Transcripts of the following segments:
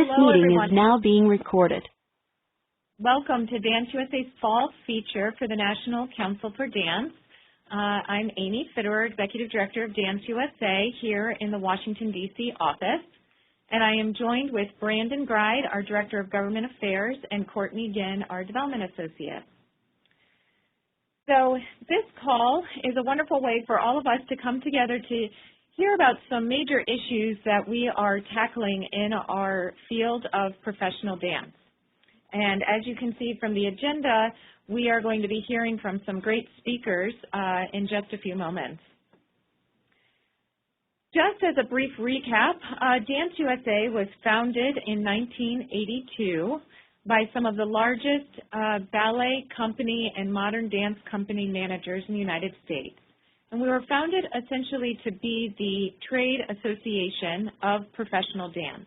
Hello, meeting is everyone. now being recorded. Welcome to Dance USA's fall feature for the National Council for Dance. I'm Amy Fitterer, Executive Director of Dance USA here in the Washington, D.C. office. And I am joined with Brandon Gride, our Director of Government Affairs, and Courtney Ginn, our Development Associate. So this call is a wonderful way for all of us to come together to hear about some major issues that we are tackling in our field of professional dance. And as you can see from the agenda, we are going to be hearing from some great speakers in just a few moments. Just as a brief recap, Dance USA was founded in 1982 by some of the largest ballet company and modern dance company managers in the United States. And we were founded essentially to be the trade association of professional dance.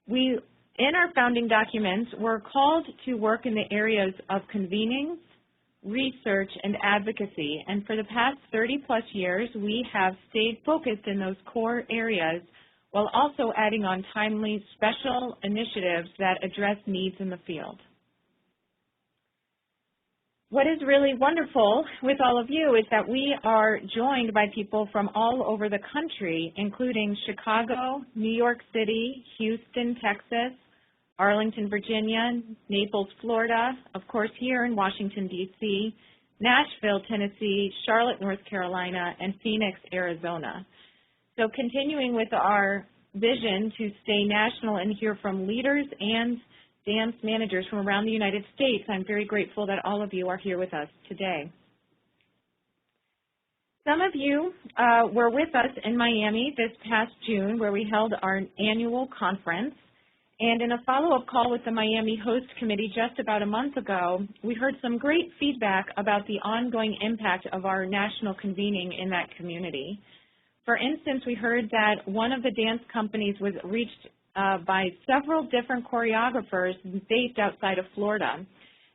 We, in our founding documents, were called to work in the areas of convening, research, and advocacy. And for the past 30-plus years, we have stayed focused in those core areas while also adding on timely special initiatives that address needs in the field. What is really wonderful with all of you is that we are joined by people from all over the country, including Chicago, New York City, Houston, Texas, Arlington, Virginia, Naples, Florida, of course here in Washington, D.C., Nashville, Tennessee, Charlotte, North Carolina, and Phoenix, Arizona. So continuing with our vision to stay national and hear from leaders and dance managers from around the United States, I'm very grateful that all of you are here with us today. Some of you were with us in Miami this past June where we held our annual conference. And in a follow-up call with the Miami Host Committee just about a month ago, we heard some great feedback about the ongoing impact of our national convening in that community. For instance, we heard that one of the dance companies was reached by several different choreographers based outside of Florida.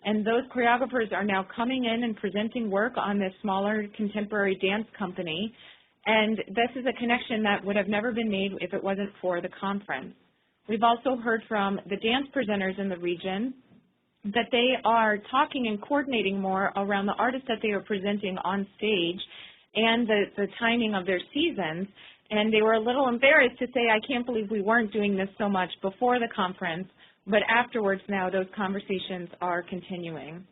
And those choreographers are now coming in and presenting work on this smaller contemporary dance company. And this is a connection that would have never been made if it wasn't for the conference. We've also heard from the dance presenters in the region that they are talking and coordinating more around the artists that they are presenting on stage and the timing of their seasons. And they were a little embarrassed to say, I can't believe we weren't doing this so much before the conference, but afterwards now those conversations are continuing.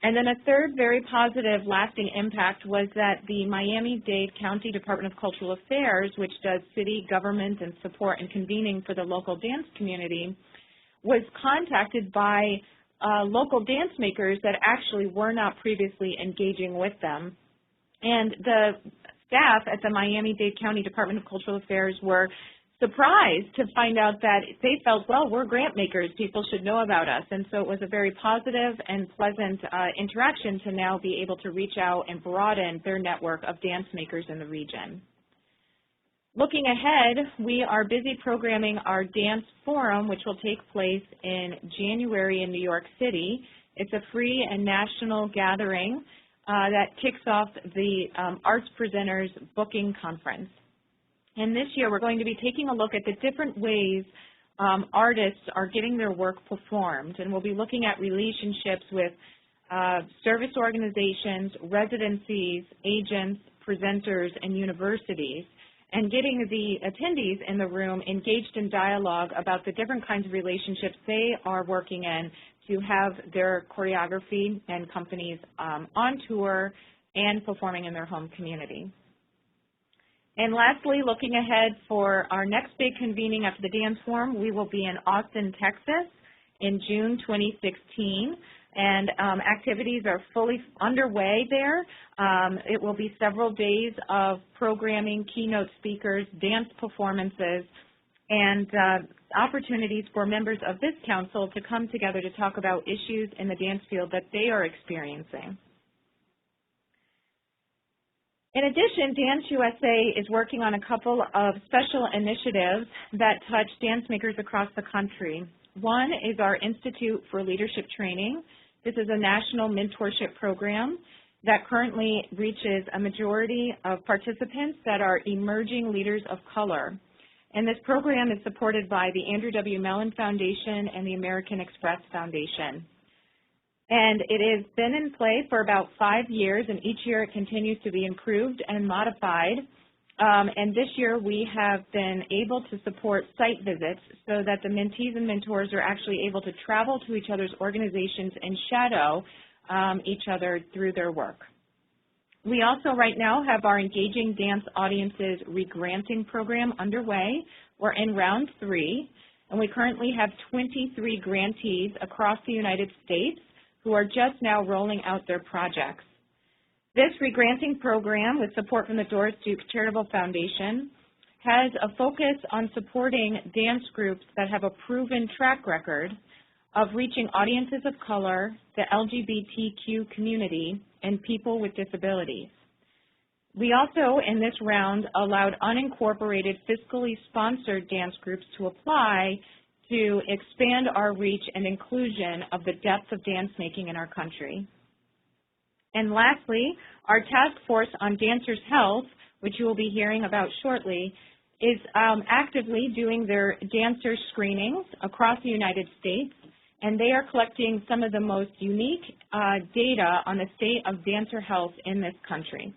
And then a third very positive lasting impact was that the Miami-Dade County Department of Cultural Affairs, which does city government and support and convening for the local dance community, was contacted by local dance makers that actually were not previously engaging with them. And the staff at the Miami-Dade County Department of Cultural Affairs were surprised to find out that they felt, well, we're grant makers, people should know about us. And so it was a very positive and pleasant interaction to now be able to reach out and broaden their network of dance makers in the region. Looking ahead, we are busy programming our dance forum, which will take place in January in New York City. It's a free and national gathering that kicks off the Arts Presenters Booking Conference. And this year we're going to be taking a look at the different ways artists are getting their work performed. And we'll be looking at relationships with service organizations, residencies, agents, presenters, and universities, and getting the attendees in the room engaged in dialogue about the different kinds of relationships they are working in to have their choreography and companies on tour and performing in their home community. And lastly, looking ahead for our next big convening after the dance forum, we will be in Austin, Texas in June 2016. And activities are fully underway there. It will be several days of programming, keynote speakers, dance performances, and opportunities for members of this council to come together to talk about issues in the dance field that they are experiencing. In addition, Dance USA is working on a couple of special initiatives that touch dance makers across the country. One is our Institute for Leadership Training. This is a national mentorship program that currently reaches a majority of participants that are emerging leaders of color. And this program is supported by the Andrew W. Mellon Foundation and the American Express Foundation. And it has been in play for about 5 years, and each year it continues to be improved and modified. And this year we have been able to support site visits so that the mentees and mentors are actually able to travel to each other's organizations and shadow each other through their work. We also right now have our Engaging Dance Audiences Regranting program underway. We're in round 3, and we currently have 23 grantees across the United States who are just now rolling out their projects. This regranting program, with support from the Doris Duke Charitable Foundation, has a focus on supporting dance groups that have a proven track record of reaching audiences of color, the LGBTQ community, and people with disabilities. We also, in this round, allowed unincorporated fiscally sponsored dance groups to apply to expand our reach and inclusion of the depth of dance making in our country. And lastly, our task force on dancers' health, which you will be hearing about shortly, is actively doing their dancer screenings across the United States, and they are collecting some of the most unique data on the state of dancer health in this country.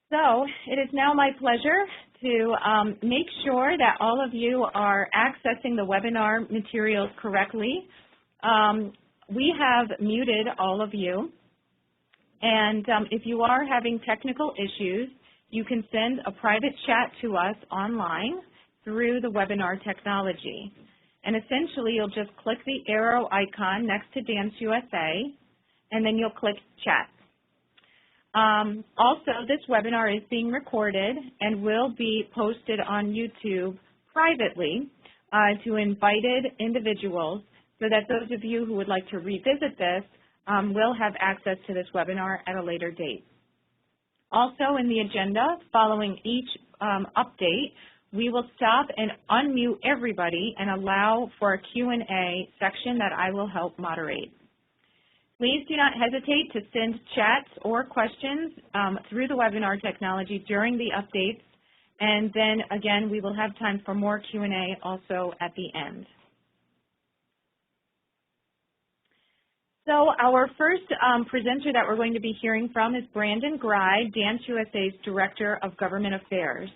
So it is now my pleasure to make sure that all of you are accessing the webinar materials correctly. We have muted all of you, and if you are having technical issues, you can send a private chat to us online through the webinar technology. And essentially, you'll just click the arrow icon next to Dance USA, and then you'll click Chat. Also, this webinar is being recorded and will be posted on YouTube privately to invited individuals, so that those of you who would like to revisit this will have access to this webinar at a later date. Also in the agenda, following each update, we will stop and unmute everybody and allow for a Q&A section that I will help moderate. Please do not hesitate to send chats or questions through the webinar technology during the updates, and then again we will have time for more Q&A also at the end. So our first presenter that we're going to be hearing from is Brandon Gride, Dance USA's Director of Government Affairs.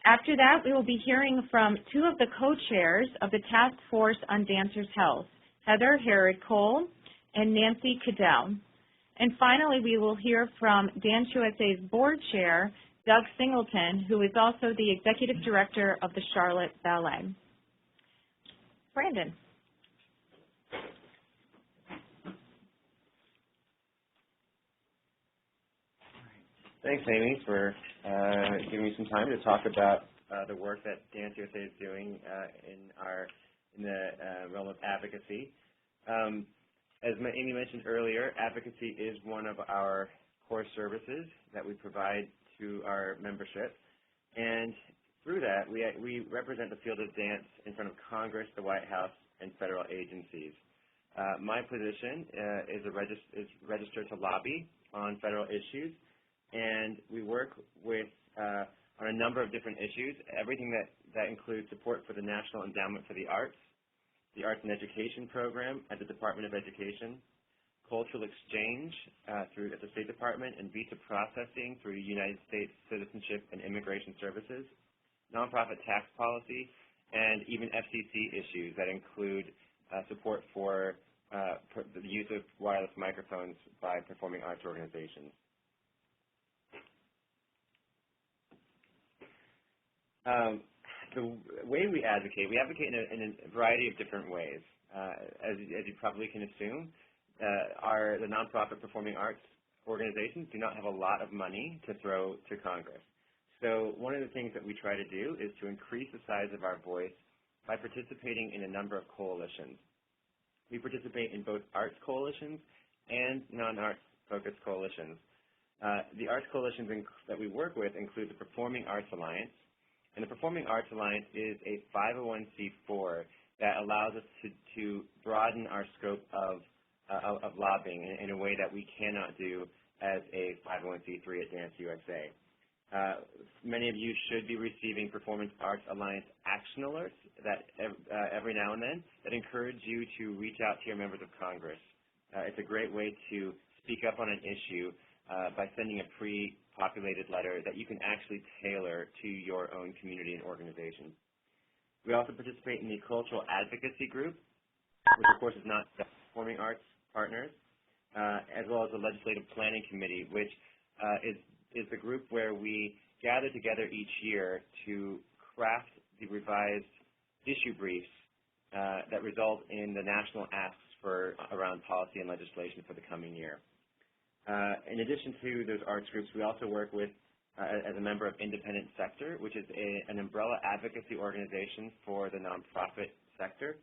After that, we will be hearing from 2 of the co-chairs of the Task Force on Dancers' Health, Heather Herod-Cole and Nancy Cadell. And finally, we will hear from Dance USA's Board Chair, Doug Singleton, who is also the Executive Director of the Charlotte Ballet. Brandon. Thanks, Amy, for giving me some time to talk about the work that Dance USA is doing in the realm of advocacy. As Amy mentioned earlier, advocacy is one of our core services that we provide to our membership, and through that, we represent the field of dance in front of Congress, the White House, and federal agencies. My position is registered to lobby on federal issues, and we work with on a number of different issues, everything that includes support for the National Endowment for the Arts and Education Program at the Department of Education, cultural exchange at the State Department, and visa processing through United States Citizenship and Immigration Services, nonprofit tax policy, and even FCC issues that include support for the use of wireless microphones by performing arts organizations. The way we advocate in a variety of different ways. As you probably can assume, the nonprofit performing arts organizations do not have a lot of money to throw to Congress. So one of the things that we try to do is to increase the size of our voice by participating in a number of coalitions. We participate in both arts coalitions and non-arts focused coalitions. The arts coalitions that we work with include the Performing Arts Alliance. And the Performing Arts Alliance is a 501c4 that allows us to broaden our scope of lobbying in a way that we cannot do as a 501c3 at Dance USA. Many of you should be receiving Performance Arts Alliance action alerts that every now and then that encourage you to reach out to your members of Congress. It's a great way to speak up on an issue by sending a pre-populated letter that you can actually tailor to your own community and organization. We also participate in the Cultural Advocacy Group, which of course is not just performing arts partners, as well as the Legislative Planning Committee, which is the group where we gather together each year to craft the revised issue briefs that result in the national asks around policy and legislation for the coming year. In addition to those arts groups, we also work with, as a member of Independent Sector, which is an umbrella advocacy organization for the nonprofit sector,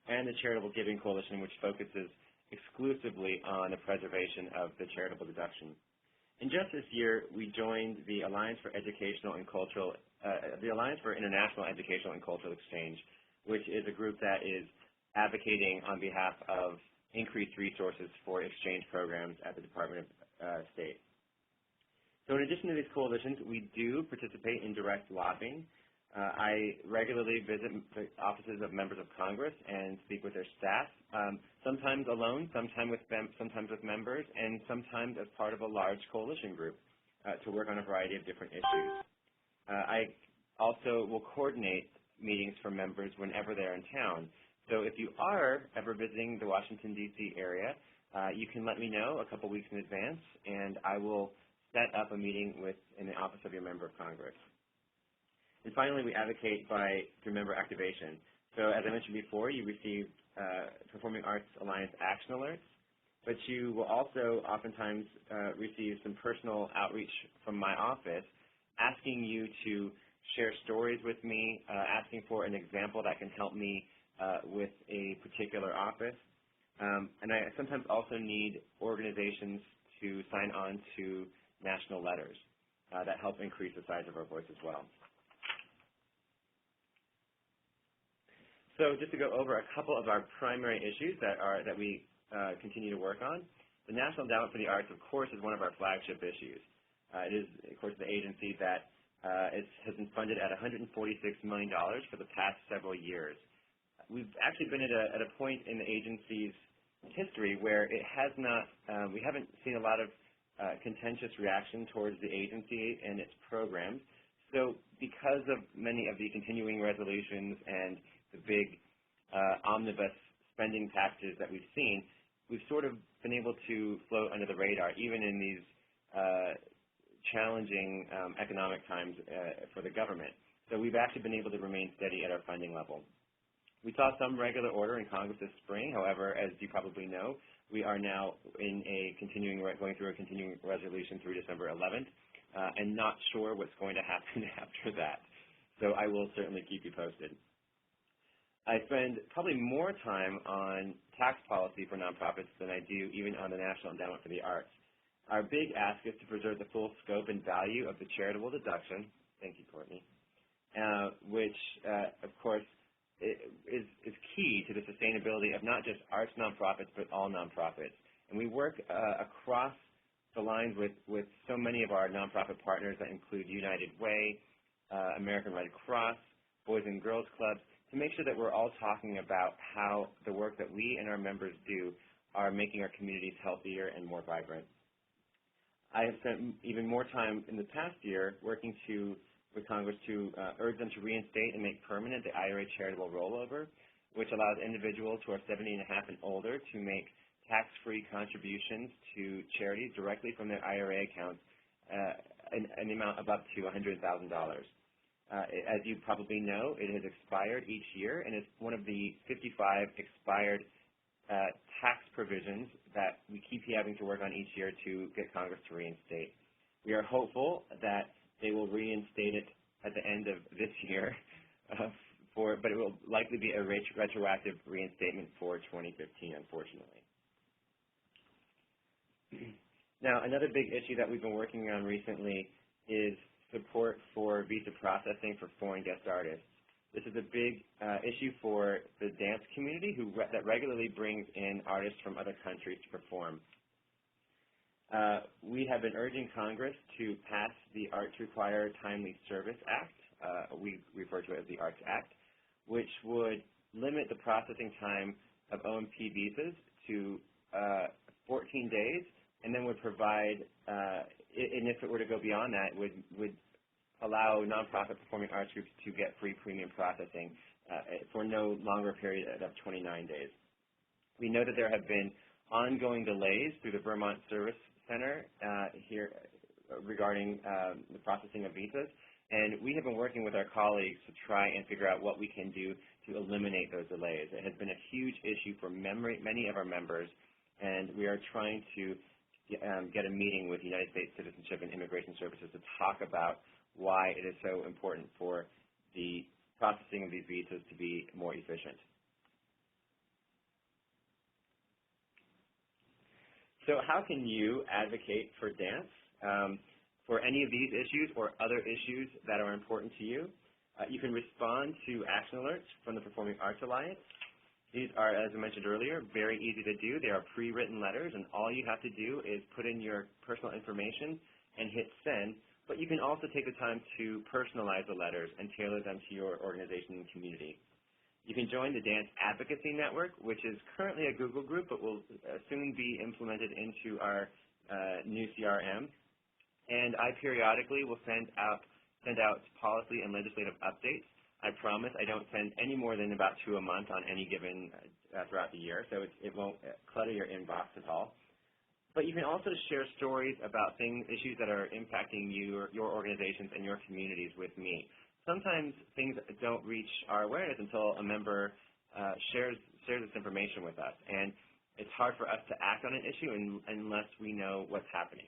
and the Charitable Giving Coalition, which focuses exclusively on the preservation of the charitable deduction. And just this year, we joined the Alliance for International Educational and Cultural Exchange, which is a group that is advocating on behalf of increased resources for exchange programs at the Department of State. So in addition to these coalitions, we do participate in direct lobbying. I regularly visit the offices of members of Congress and speak with their staff, sometimes alone, sometimes with members, and sometimes as part of a large coalition group to work on a variety of different issues. I also will coordinate meetings for members whenever they're in town. So if you are ever visiting the Washington, D.C. area, you can let me know a couple weeks in advance, and I will set up a meeting in the office of your member of Congress. And finally, we advocate through member activation. So as I mentioned before, you receive Performing Arts Alliance action alerts, but you will also oftentimes receive some personal outreach from my office asking you to share stories with me, asking for an example that can help me with a particular office. And I sometimes also need organizations to sign on to national letters that help increase the size of our voice as well. So just to go over a couple of our primary issues that we continue to work on, the National Endowment for the Arts, of course, is one of our flagship issues. It is, of course, the agency that has been funded at $146 million for the past several years. We've actually been at a point in the agency's history where it has not, we haven't seen a lot of contentious reaction towards the agency and its programs. So because of many of the continuing resolutions and the big omnibus spending packages that we've seen, we've sort of been able to float under the radar, even in these challenging economic times for the government. So we've actually been able to remain steady at our funding level. We saw some regular order in Congress this spring. However, as you probably know, we are now going through a continuing resolution through December 11th, and not sure what's going to happen after that. So I will certainly keep you posted. I spend probably more time on tax policy for nonprofits than I do even on the National Endowment for the Arts. Our big ask is to preserve the full scope and value of the charitable deduction. Thank you, Courtney. Which, of course, is key to the sustainability of not just arts nonprofits, but all nonprofits. And we work across the lines with so many of our nonprofit partners that include United Way, American Red Cross, Boys and Girls Clubs, to make sure that we're all talking about how the work that we and our members do are making our communities healthier and more vibrant. I have spent even more time in the past year working with Congress to urge them to reinstate and make permanent the IRA charitable rollover, which allows individuals who are 70 and a half and older to make tax-free contributions to charities directly from their IRA accounts in the amount of up to $100,000. As you probably know, it has expired each year, and it's one of the 55 expired tax provisions that we keep having to work on each year to get Congress to reinstate. We are hopeful that they will reinstate it at the end of this year, but it will likely be a retroactive reinstatement for 2015, unfortunately. Now, another big issue that we've been working on recently is support for visa processing for foreign guest artists. This is a big issue for the dance community that regularly brings in artists from other countries to perform. We have been urging Congress to pass the Arts Require Timely Service Act, we refer to it as the ARTS Act, which would limit the processing time of OMP visas to 14 days, and then would provide, and if it were to go beyond that, would allow nonprofit performing arts groups to get free premium processing for no longer period of 29 days. We know that there have been ongoing delays through the Vermont Service Center here regarding the processing of visas, and we have been working with our colleagues to try and figure out what we can do to eliminate those delays. It has been a huge issue for many of our members, and we are trying to get a meeting with the United States Citizenship and Immigration Services to talk about why it is so important for the processing of these visas to be more efficient. So how can you advocate for dance for any of these issues or other issues that are important to you? You can respond to action alerts from the Performing Arts Alliance. These are, as I mentioned earlier, very easy to do. They are pre-written letters, and all you have to do is put in your personal information and hit send. But you can also take the time to personalize the letters and tailor them to your organization and community. You can join the Dance Advocacy Network, which is currently a Google group, but will soon be implemented into our new CRM. And I periodically will send out policy and legislative updates. I promise I don't send any more than about 2 a month on any given throughout the year, so it won't clutter your inbox at all. But you can also share stories about issues that are impacting you, your organizations, and your communities with me. Sometimes things don't reach our awareness until a member shares this information with us, and it's hard for us to act on an issue unless we know what's happening.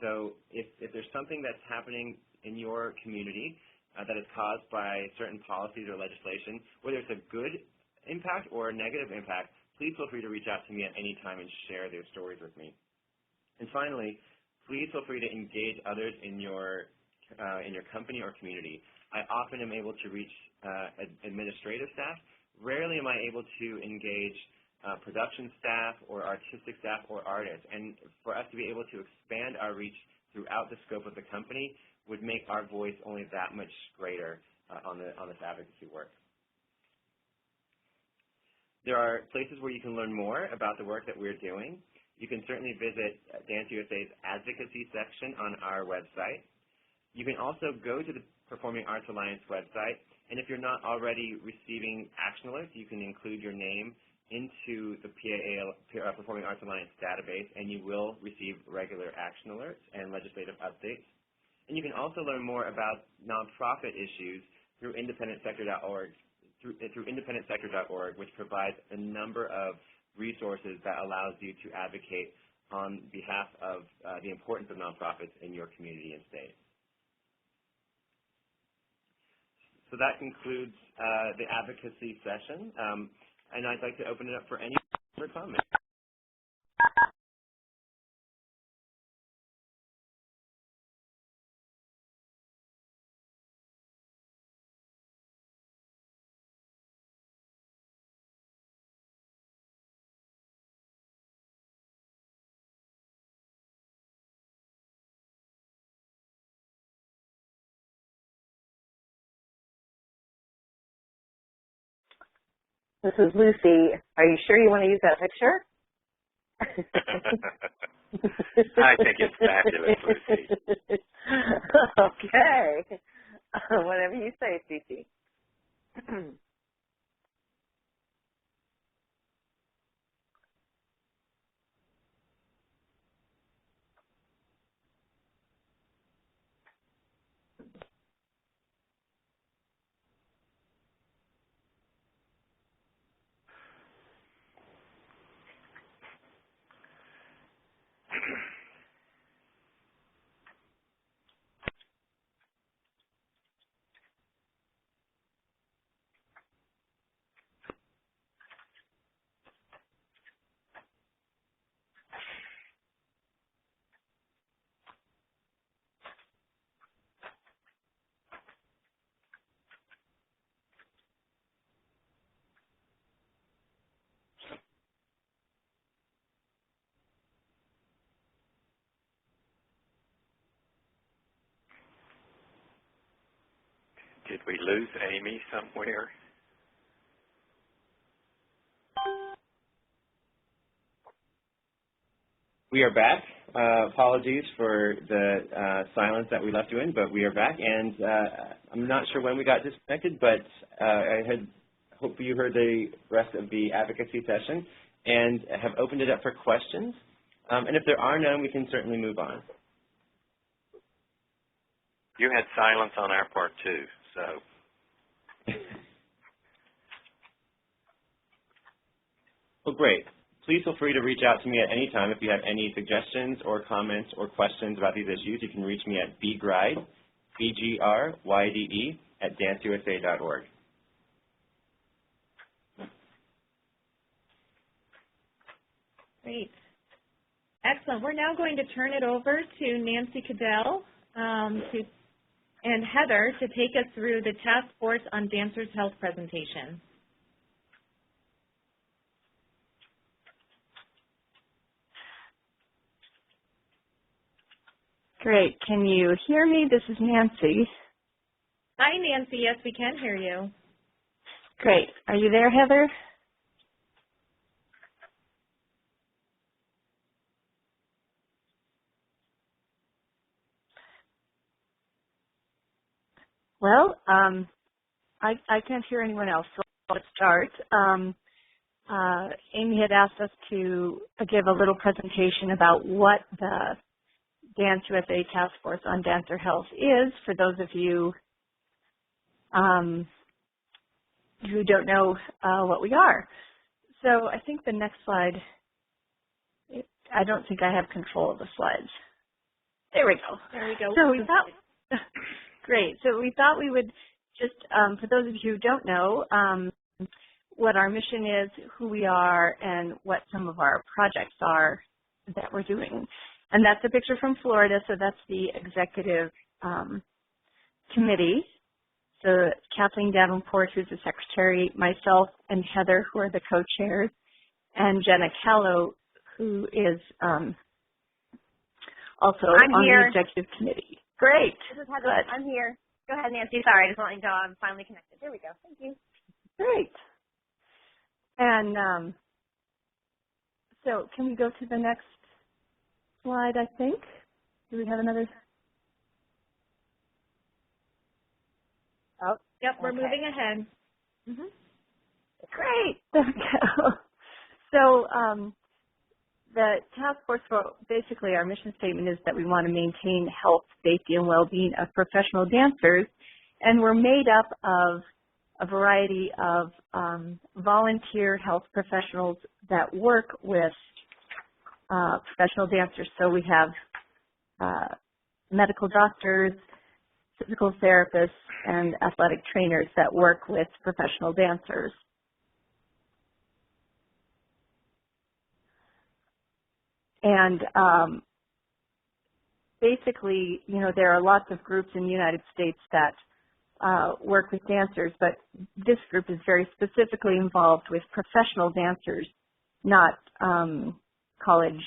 So if there's something that's happening in your community that is caused by certain policies or legislation, whether it's a good impact or a negative impact, please feel free to reach out to me at any time and share their stories with me. And finally, please feel free to engage others in your company or community. I often am able to reach administrative staff. Rarely am I able to engage production staff or artistic staff or artists. And for us to be able to expand our reach throughout the scope of the company would make our voice only that much greater on this advocacy work. There are places where you can learn more about the work that we're doing. You can certainly visit Dance USA's advocacy section on our website. You can also go to the Performing Arts Alliance website, and if you're not already receiving action alerts, you can include your name into the Performing Arts Alliance database, and you will receive regular action alerts and legislative updates. And you can also learn more about nonprofit issues through independentsector.org, which provides a number of resources that allows you to advocate on behalf of the importance of nonprofits in your community and state. So that concludes the advocacy session, and I'd like to open it up for any comments. This is Lucy. Are you sure you want to use that picture? I think it's fabulous, Lucy. Okay. Whatever you say, Cece. Did we lose Amy somewhere? We are back. Apologies for the silence that we left you in, but we are back. And I'm not sure when we got disconnected, but hope you heard the rest of the advocacy session and have opened it up for questions. And if there are none, we can certainly move on. You had silence on our part too, so. Well, great. Please feel free to reach out to me at any time if you have any suggestions or comments or questions about these issues. You can reach me at bgryde, B-G-R-Y-D-E, @danceusa.org. Great. Excellent. We're now going to turn it over to Nancy Cadell and Heather to take us through the Task Force on Dancers' Health presentation. Great. Can you hear me? This is Nancy. Hi, Nancy. Yes, we can hear you. Great. Are you there, Heather? Well, I can't hear anyone else, so let's start. Amy had asked us to give a little presentation about what the Dance USA Task Force on Dancer Health is, for those of you who don't know what we are. So I think the next slide, I don't think I have control of the slides. There we go. There we go. So we thought, great. So we thought we would just, for those of you who don't know, what our mission is, who we are, and what some of our projects are that we're doing. And that's a picture from Florida, so that's the executive committee. So Kathleen Davenport, who's the secretary, myself, and Heather, who are the co-chairs, and Jenna Callow, who is also on the executive committee. Great. This is Heather. I'm here. Go ahead, Nancy. Sorry, I just want to know I'm finally connected. There we go. Thank you. Great. And so can we go to the next slide, I think? Do we have another? Oh, yep, we're moving ahead. Mm-hmm. Great. There we go. So the task force, basically our mission statement is that we want to maintain health, safety, and well-being of professional dancers, and we're made up of a variety of volunteer health professionals that work with professional dancers. So we have medical doctors, physical therapists, and athletic trainers that work with professional dancers. And basically, you know, there are lots of groups in the United States that work with dancers, but this group is very specifically involved with professional dancers, not college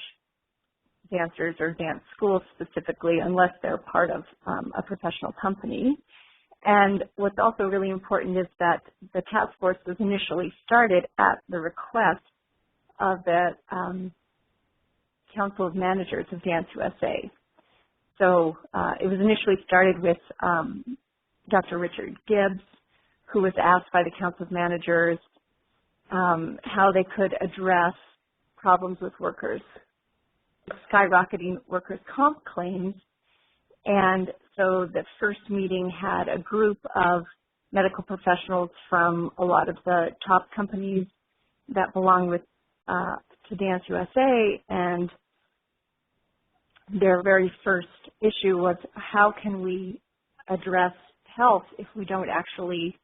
dancers or dance schools specifically, unless they're part of a professional company. And what's also really important is that the task force was initially started at the request of the Council of Managers of Dance USA. So it was initially started with Dr. Richard Gibbs, who was asked by the Council of Managers how they could address problems with workers, skyrocketing workers' comp claims. And so the first meeting had a group of medical professionals from a lot of the top companies that belong with to Dance USA, and their very first issue was, how can we address health if we don't actually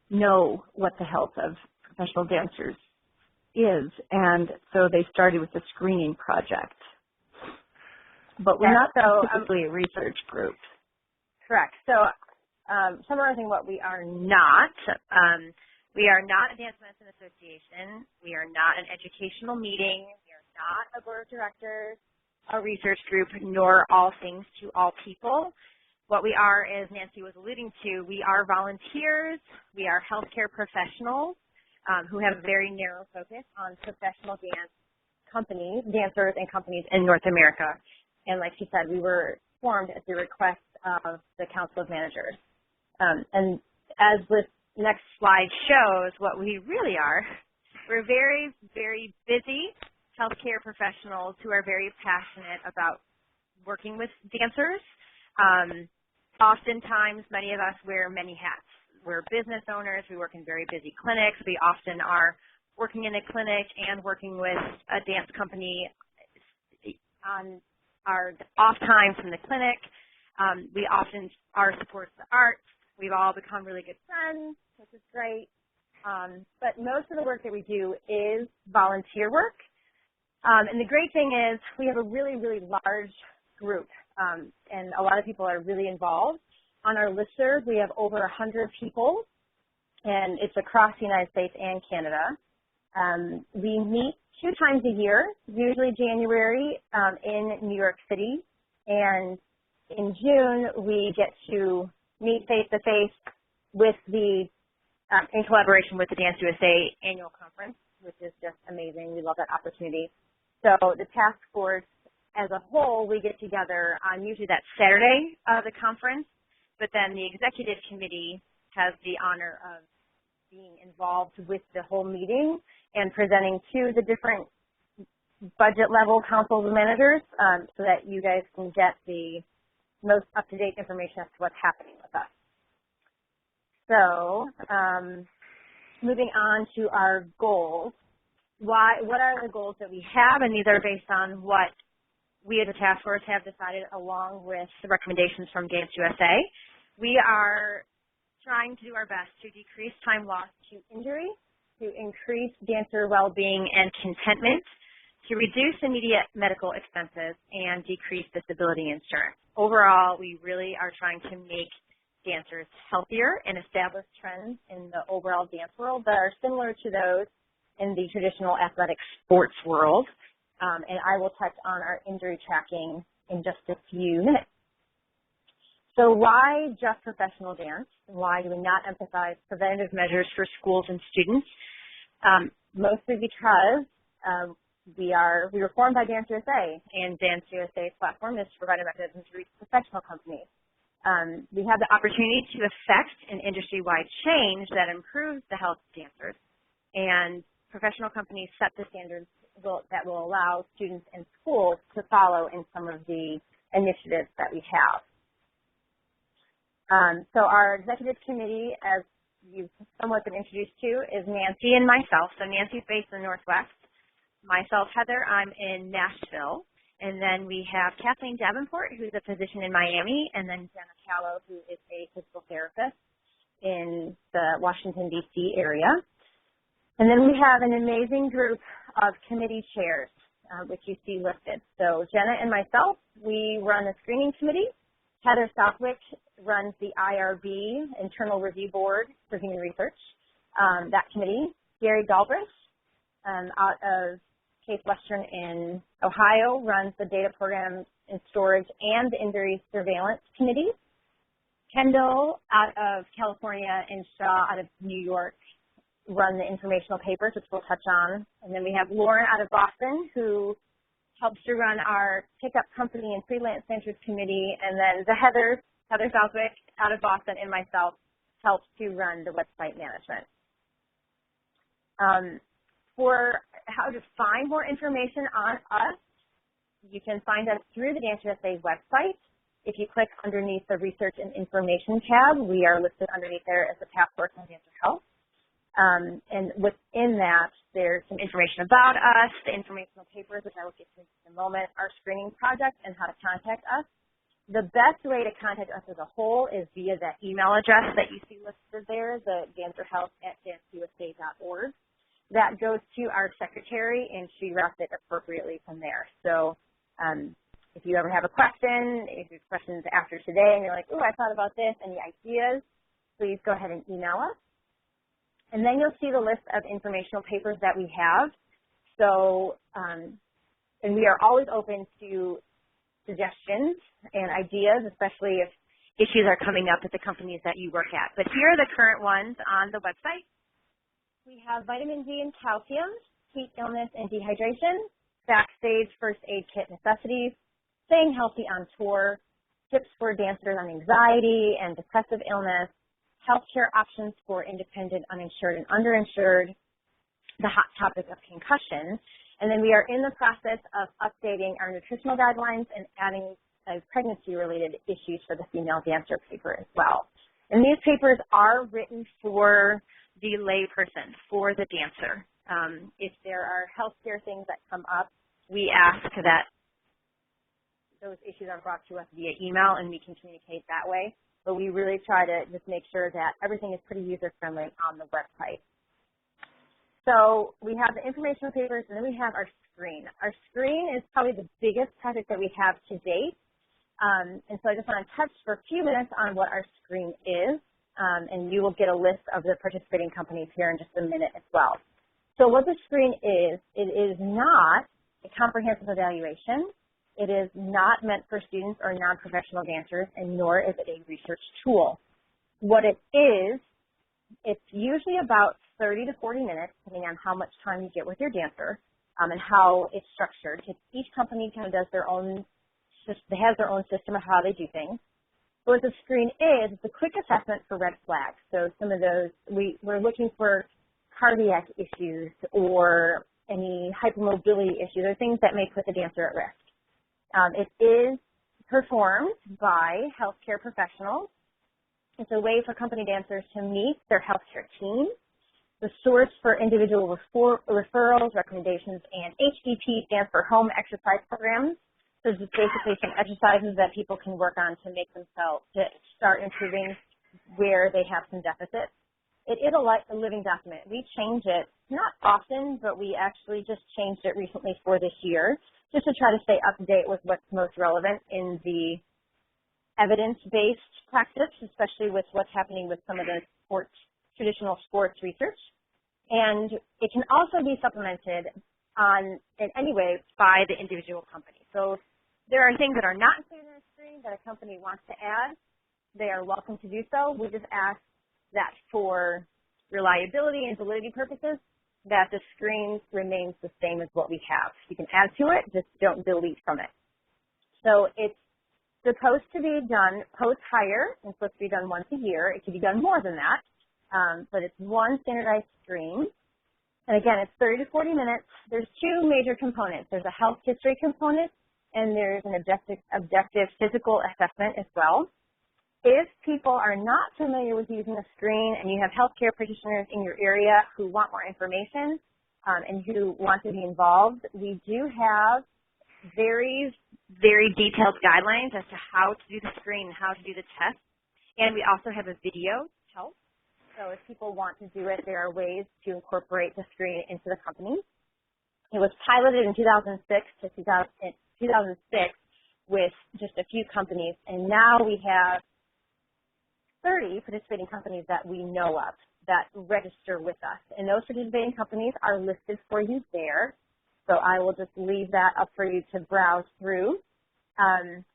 know what the health of professional dancers is? And so they started with the screening project. But we're not specifically a research group. Correct. So summarizing what we are not a dance medicine association. We are not an educational meeting. We are not a board of directors, a research group, nor all things to all people. What we are, as Nancy was alluding to, we are volunteers. We are healthcare professionals who have a very narrow focus on professional dancers and companies in North America. And like she said, we were formed at the request of the Council of Managers. And as this next slide shows, what we really are, we're very, very busy healthcare professionals who are very passionate about working with dancers. Oftentimes, many of us wear many hats. We're business owners. We work in very busy clinics. We often are working in a clinic and working with a dance company on our off time from the clinic. We often are supports the arts. We've all become really good friends, which is great. But most of the work that we do is volunteer work. And the great thing is we have a really, really large group, and a lot of people are really involved. On our listserv, we have over 100 people, and it's across the United States and Canada. We meet 2 times a year, usually January in New York City, and in June we get to meet face-to-face with the, in collaboration with the Dance USA annual conference, which is just amazing. We love that opportunity. So the task force as a whole, we get together on usually that Saturday of the conference, but then the executive committee has the honor of being involved with the whole meeting and presenting to the different budget level councils and managers so that you guys can get the most up-to-date information as to what's happening with us. So moving on to our goals. What are the goals that we have? And these are based on what we as a task force have decided along with the recommendations from Dance USA. We are trying to do our best to decrease time lost to injury, to increase dancer well-being and contentment, to reduce immediate medical expenses, and decrease disability insurance. Overall, we really are trying to make dancers healthier and establish trends in the overall dance world that are similar to those in the traditional athletic sports world. And I will touch on our injury tracking in just a few minutes. So why just professional dance? Why do we not emphasize preventative measures for schools and students? Mostly because we were formed by Dance USA, and Dance USA's platform is to provide mechanisms to reach professional companies. We have the opportunity to affect an industry-wide change that improves the health of dancers, and professional companies set the standards that will allow students and schools to follow in some of the initiatives that we have. So our executive committee, as you've somewhat been introduced to, is Nancy and myself. So Nancy's based in the Northwest. Myself, Heather, I'm in Nashville. And then we have Kathleen Davenport, who's a physician in Miami, and then Jenna Callow, who is a physical therapist in the Washington, D.C. area. And then we have an amazing group of committee chairs, which you see listed. So Jenna and myself, we run the screening committee. Heather Southwick runs the IRB, Internal Review Board for Human Research, that committee. Gary Galbraith, out of Case Western in Ohio, runs the Data Program and Storage and the Injury Surveillance Committee. Kendall, out of California, and Shaw, out of New York, run the Informational Papers, which we'll touch on. And then we have Lauren out of Boston, who helps to run our Pickup Company and Freelance Centers Committee. And then the Heather Southwick out of Boston, and myself helps to run the website management. For how to find more information on us, you can find us through the Dance USA website. If you click underneath the Research and Information tab, we are listed underneath there as the Task Force on Dancer Health. And within that, there's some information about us, the informational papers, which I will get to in a moment, our screening project, and how to contact us. The best way to contact us as a whole is via that email address that you see listed there, the dancerhealth@danceusa.org. That goes to our secretary, and she routes it appropriately from there. So if you ever have a question, if you have questions after today, and you're like, oh, I thought about this, any ideas, please go ahead and email us. And then you'll see the list of informational papers that we have. So, and we are always open to suggestions and ideas, especially if issues are coming up at the companies that you work at. But here are the current ones on the website. We have vitamin D and calcium, heat illness and dehydration, backstage first aid kit necessities, staying healthy on tour, tips for dancers on anxiety and depressive illness, healthcare options for independent, uninsured, and underinsured, the hot topic of concussion, and then we are in the process of updating our nutritional guidelines and adding pregnancy-related issues for the female dancer paper as well. And these papers are written for the layperson, for the dancer. If there are healthcare things that come up, we ask that those issues are brought to us via email and we can communicate that way. But we really try to just make sure that everything is pretty user-friendly on the website. So we have the informational papers, and then we have our screen. Our screen is probably the biggest project that we have to date. And so I just want to touch for a few minutes on what our screen is, and you will get a list of the participating companies here in just a minute as well. So what the screen is, it is not a comprehensive evaluation. It is not meant for students or non-professional dancers, and nor is it a research tool. What it is, it's usually about 30 to 40 minutes, depending on how much time you get with your dancer, and how it's structured. Each company kind of does their own, has their own system of how they do things. So what the screen is, it's a quick assessment for red flags. So some of those, we're looking for cardiac issues or any hypermobility issues or things that may put the dancer at risk. It is performed by healthcare professionals. It's a way for company dancers to meet their healthcare team. The source for individual referrals, recommendations, and HDP stands for home exercise programs. So it's basically some exercises that people can work on to make themselves, to start improving where they have some deficits. It is a living document. We change it, not often, but we actually just changed it recently for this year, just to try to stay up to date with what's most relevant in the evidence-based practice, especially with what's happening with some of the traditional sports research. And it can also be supplemented in any way by the individual company. So there are things that are not included in the screen that a company wants to add. They are welcome to do so. We just ask that for reliability and validity purposes, that the screen remains the same as what we have. You can add to it, just don't delete from it. So it's supposed to be done post-hire. It's supposed to be done once a year. It can be done more than that, but it's one standardized screen. And again, it's 30 to 40 minutes. There's two major components. There's a health history component, and there's an objective physical assessment as well. If people are not familiar with using a screen and you have healthcare practitioners in your area who want more information and who want to be involved, we do have very, very detailed guidelines as to how to do the screen and how to do the test. And we also have a video to help. So if people want to do it, there are ways to incorporate the screen into the company. It was piloted in 2006 to 2006 with just a few companies, and now we have 30 participating companies that we know of that register with us. And those participating companies are listed for you there. So I will just leave that up for you to browse through. And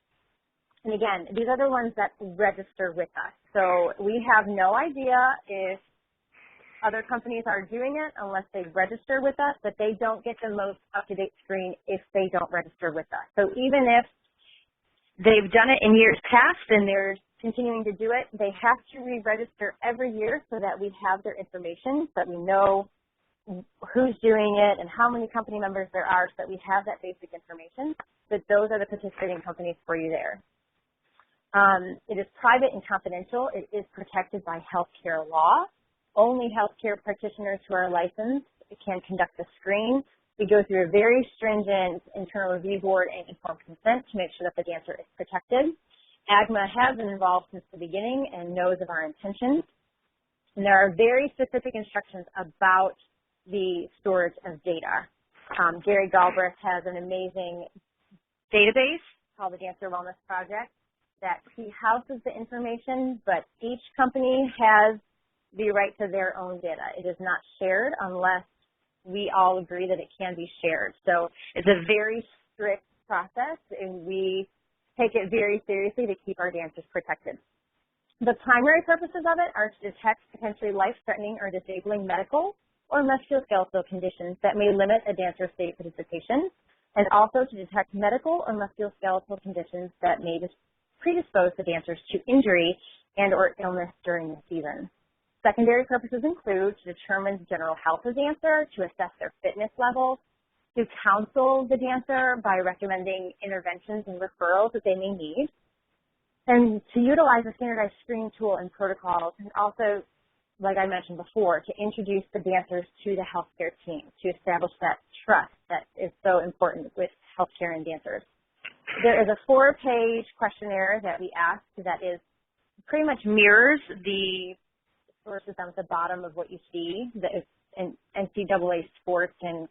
again, these are the ones that register with us. So we have no idea if other companies are doing it unless they register with us, but they don't get the most up-to-date screen if they don't register with us. So even if they've done it in years past and they're continuing to do it, they have to re-register every year so that we have their information, so that we know who's doing it and how many company members there are, so that we have that basic information. But those are the participating companies for you there. It is private and confidential. It is protected by healthcare law. Only healthcare practitioners who are licensed can conduct the screen. We go through a very stringent internal review board and informed consent to make sure that the dancer is protected. AGMA has been involved since the beginning and knows of our intentions. And there are very specific instructions about the storage of data. Gary Galbraith has an amazing database called the Dancer Wellness Project that he houses the information, but each company has the right to their own data. It is not shared unless we all agree that it can be shared. So it's a very strict process, and we take it very seriously to keep our dancers protected. The primary purposes of it are to detect potentially life-threatening or disabling medical or musculoskeletal conditions that may limit a dancer's state participation, and also to detect medical or musculoskeletal conditions that may predispose the dancers to injury and or illness during the season. Secondary purposes include to determine the general health of the dancer, to assess their fitness levels, to counsel the dancer by recommending interventions and referrals that they may need, and to utilize a standardized screening tool and protocols, and also, like I mentioned before, to introduce the dancers to the healthcare team, to establish that trust that is so important with healthcare and dancers. There is a 4-page questionnaire that we asked that is pretty much mirrors the sources down at the bottom of what you see, that is in NCAA sports and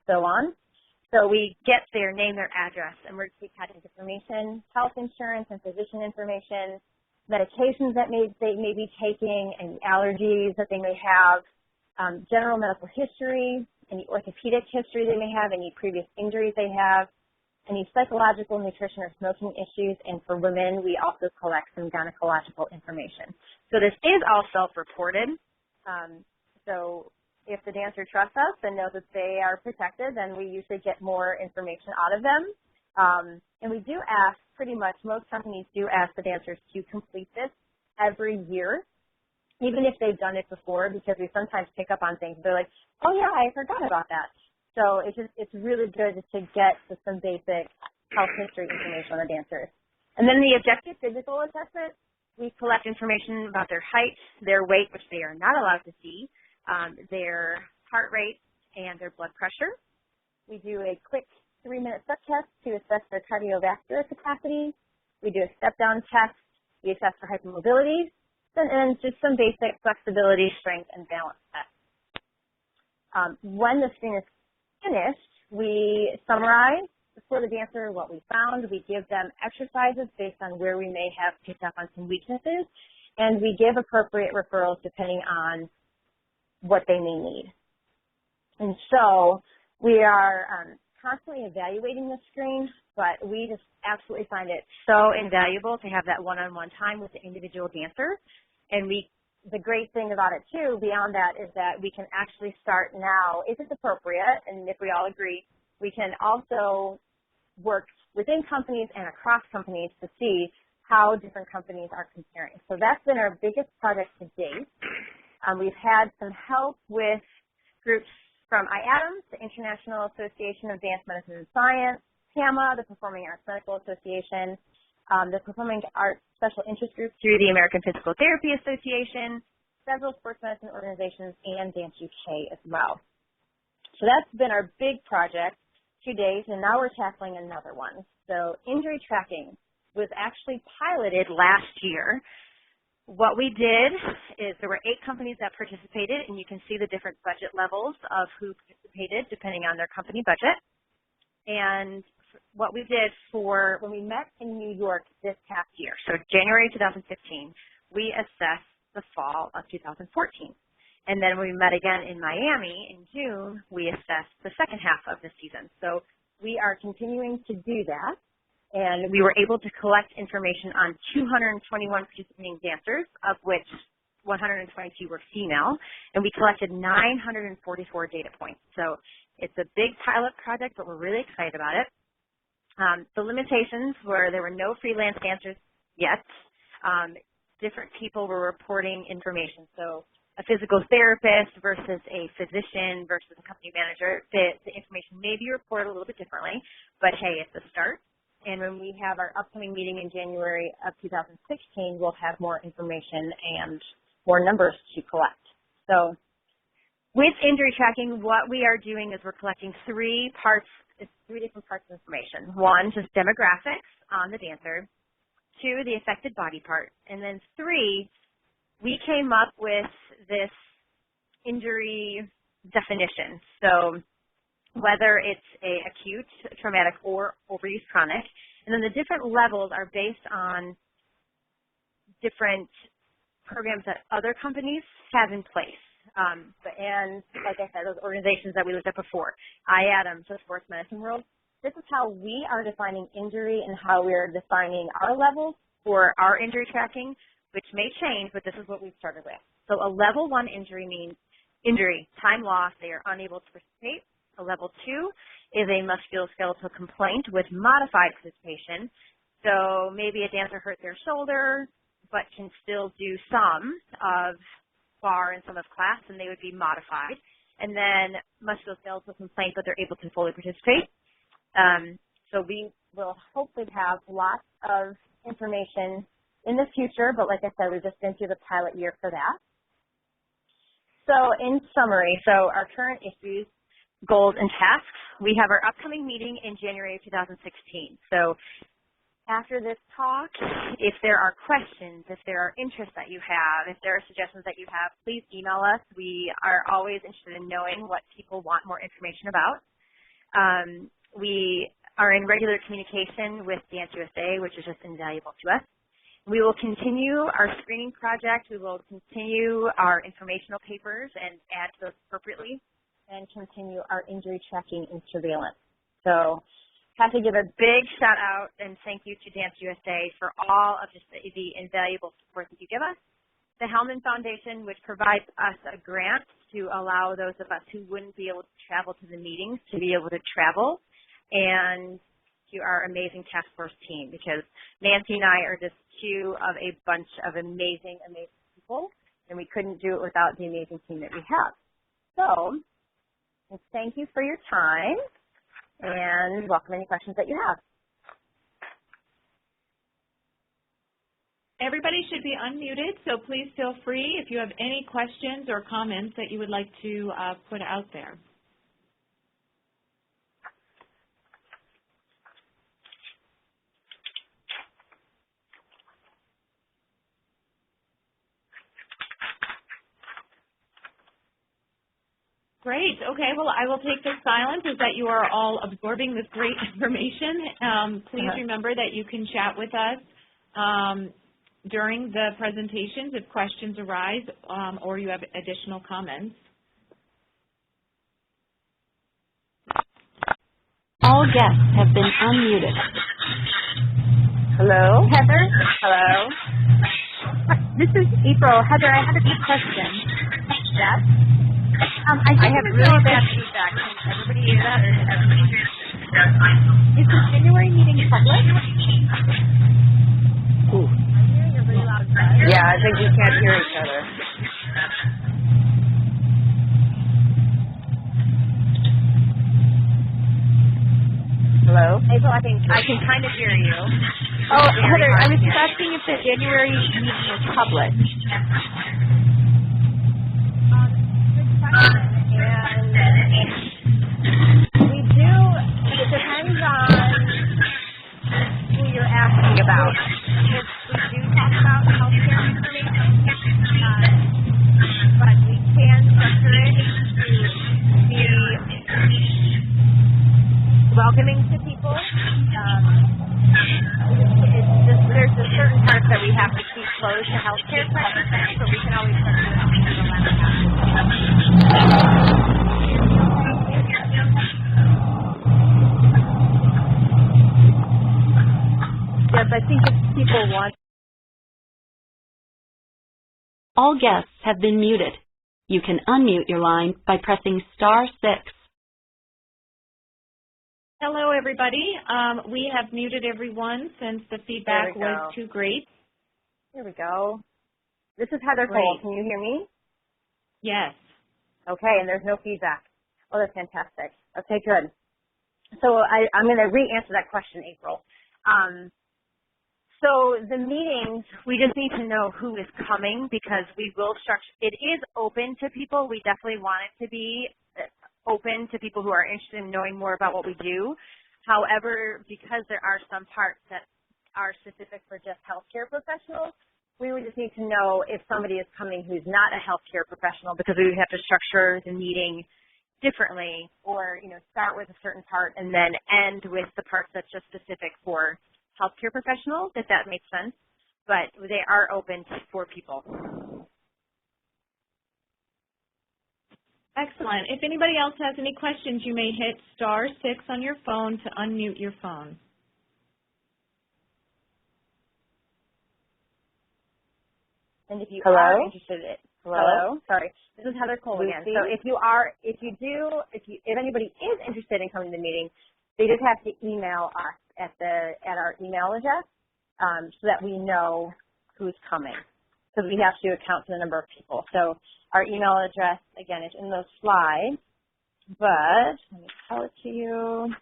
so on. So we get their name, their address, emergency contact information, health insurance and physician information, medications that they may be taking, any allergies that they may have, general medical history, any orthopedic history they may have, any previous injuries they have, any psychological, nutrition, or smoking issues, and for women, we also collect some gynecological information. So this is all self-reported. So if the dancer trusts us and knows that they are protected, then we usually get more information out of them. And we do ask, pretty much, most companies do ask the dancers to complete this every year, even if they've done it before, because we sometimes pick up on things. They're like, oh yeah, I forgot about that. So it's really good to get to some basic health history information on the dancers. And then the objective physical assessment, we collect information about their height, their weight, which they are not allowed to see, their heart rate, and their blood pressure. We do a quick 3-minute step test to assess their cardiovascular capacity. We do a step-down test. We assess for hypermobility, and just some basic flexibility, strength, and balance tests. When the screen is finished, we summarize for the dancer what we found. We give them exercises based on where we may have picked up on some weaknesses, and we give appropriate referrals depending on what they may need. And so we are constantly evaluating the screen, but we just absolutely find it so invaluable to have that one-on-one time with the individual dancer. And the great thing about it too, beyond that, is that we can actually start now, if it's appropriate, and if we all agree, we can also work within companies and across companies to see how different companies are comparing. So that's been our biggest project to date. We've had some help with groups from IADAM, the International Association of Dance Medicine and Science, PAMA, the Performing Arts Medical Association, the Performing Arts Special Interest Group through the American Physical Therapy Association, several sports medicine organizations, and Dance UK as well. So that's been our big project to date, and now we're tackling another one. So injury tracking was actually piloted last year. What we did is there were 8 companies that participated, and you can see the different budget levels of who participated depending on their company budget. And what we did for when we met in New York this past year, so January 2015, we assessed the fall of 2014. And then when we met again in Miami in June, we assessed the second half of the season. So we are continuing to do that. And we were able to collect information on 221 participating dancers, of which 122 were female, and we collected 944 data points. So it's a big pilot project, but we're really excited about it. The limitations were there were no freelance dancers yet. Different people were reporting information. So a physical therapist versus a physician versus a company manager, the information may be reported a little bit differently, but hey, it's a start. And when we have our upcoming meeting in January of 2016, we'll have more information and more numbers to collect. So with injury tracking, what we are doing is we're collecting 3 different parts of information. 1, just demographics on the dancer. 2, the affected body part. And then 3, we came up with this injury definition. So whether it's a acute, traumatic, or overuse chronic. And then the different levels are based on different programs that other companies have in place. And like I said, those organizations that we looked at before, IADAM, the Sports Medicine World, this is how we are defining injury and how we're defining our levels for our injury tracking. which may change, but this is what we've started with. So a level 1 injury means injury, time lost, they are unable to participate. A level 2 is a musculoskeletal complaint with modified participation. So maybe a dancer hurt their shoulder, but can still do some of bar and some of class, and they would be modified. And then musculoskeletal complaint, but they're able to fully participate. So we will hopefully have lots of information in the future, but like I said, we've just been through the pilot year for that. So in summary, so our current issues, goals, and tasks, we have our upcoming meeting in January of 2016. So after this talk, if there are questions, if there are interests that you have, if there are suggestions that you have, please email us. We are always interested in knowing what people want more information about. We are in regular communication with Dance USA, which is just invaluable to us. We will continue our screening project. We will continue our informational papers and add to those appropriately, and continue our injury tracking and surveillance. So I have to give a big shout out and thank you to Dance USA for all of just the invaluable support that you give us. The Hellman Foundation, which provides us a grant to allow those of us who wouldn't be able to travel to the meetings to be able to travel, and to our amazing task force team, because Nancy and I are just two of a bunch of amazing, amazing people, and we couldn't do it without the amazing team that we have. So thank you for your time, and welcome any questions that you have. Everybody should be unmuted, so please feel free if you have any questions or comments that you would like to put out there. Great. Okay. Well, I will take this silence as that you are all absorbing this great information. Please remember that you can chat with us during the presentations if questions arise or you have additional comments. All guests have been unmuted. Hello? Heather? Hello? This is April. Heather, I have a quick question. Yes? I have really bad feedback. Can everybody hear that? Is the January meeting public? Ooh. I'm hearing a really loud buzz. Yeah, I think we can't hear each other. Hello? April, I can kind of hear you. Oh, Heather, I was just asking if the January meeting was public. And we do, it depends on who you're asking about. If we do talk about healthcare information, but we can structure it to be welcoming to people. It's just, there's a certain parts that we have to keep closed to healthcare practices, but we can always structure it to the last half. Yes, I think if people want. All guests have been muted. You can unmute your line by pressing *6. Hello, everybody. We have muted everyone since the feedback was too great. Here we go. This is Heather Cole. Can you hear me? Yes. Okay, and there's no feedback. Oh, that's fantastic. Okay, good. So I'm going to re-answer that question, April. So the meetings, we just need to know who is coming because we will structure, it is open to people. We definitely want it to be open to people who are interested in knowing more about what we do. However, because there are some parts that are specific for just healthcare professionals, we would just need to know if somebody is coming who's not a healthcare professional because we would have to structure the meeting differently or, start with a certain part and then end with the parts that's just specific for healthcare professionals, if that makes sense. But they are open for people. Excellent. If anybody else has any questions, you may hit *6 on your phone to unmute your phone. And if you Hello? are interested in Hello? Sorry. This is Heather Cole again. Lucy? So if anybody is interested in coming to the meeting, they just have to email us at our email address so that we know who's coming, because we have to account for the number of people. So our email address, again, is in those slides, but let me tell it to you.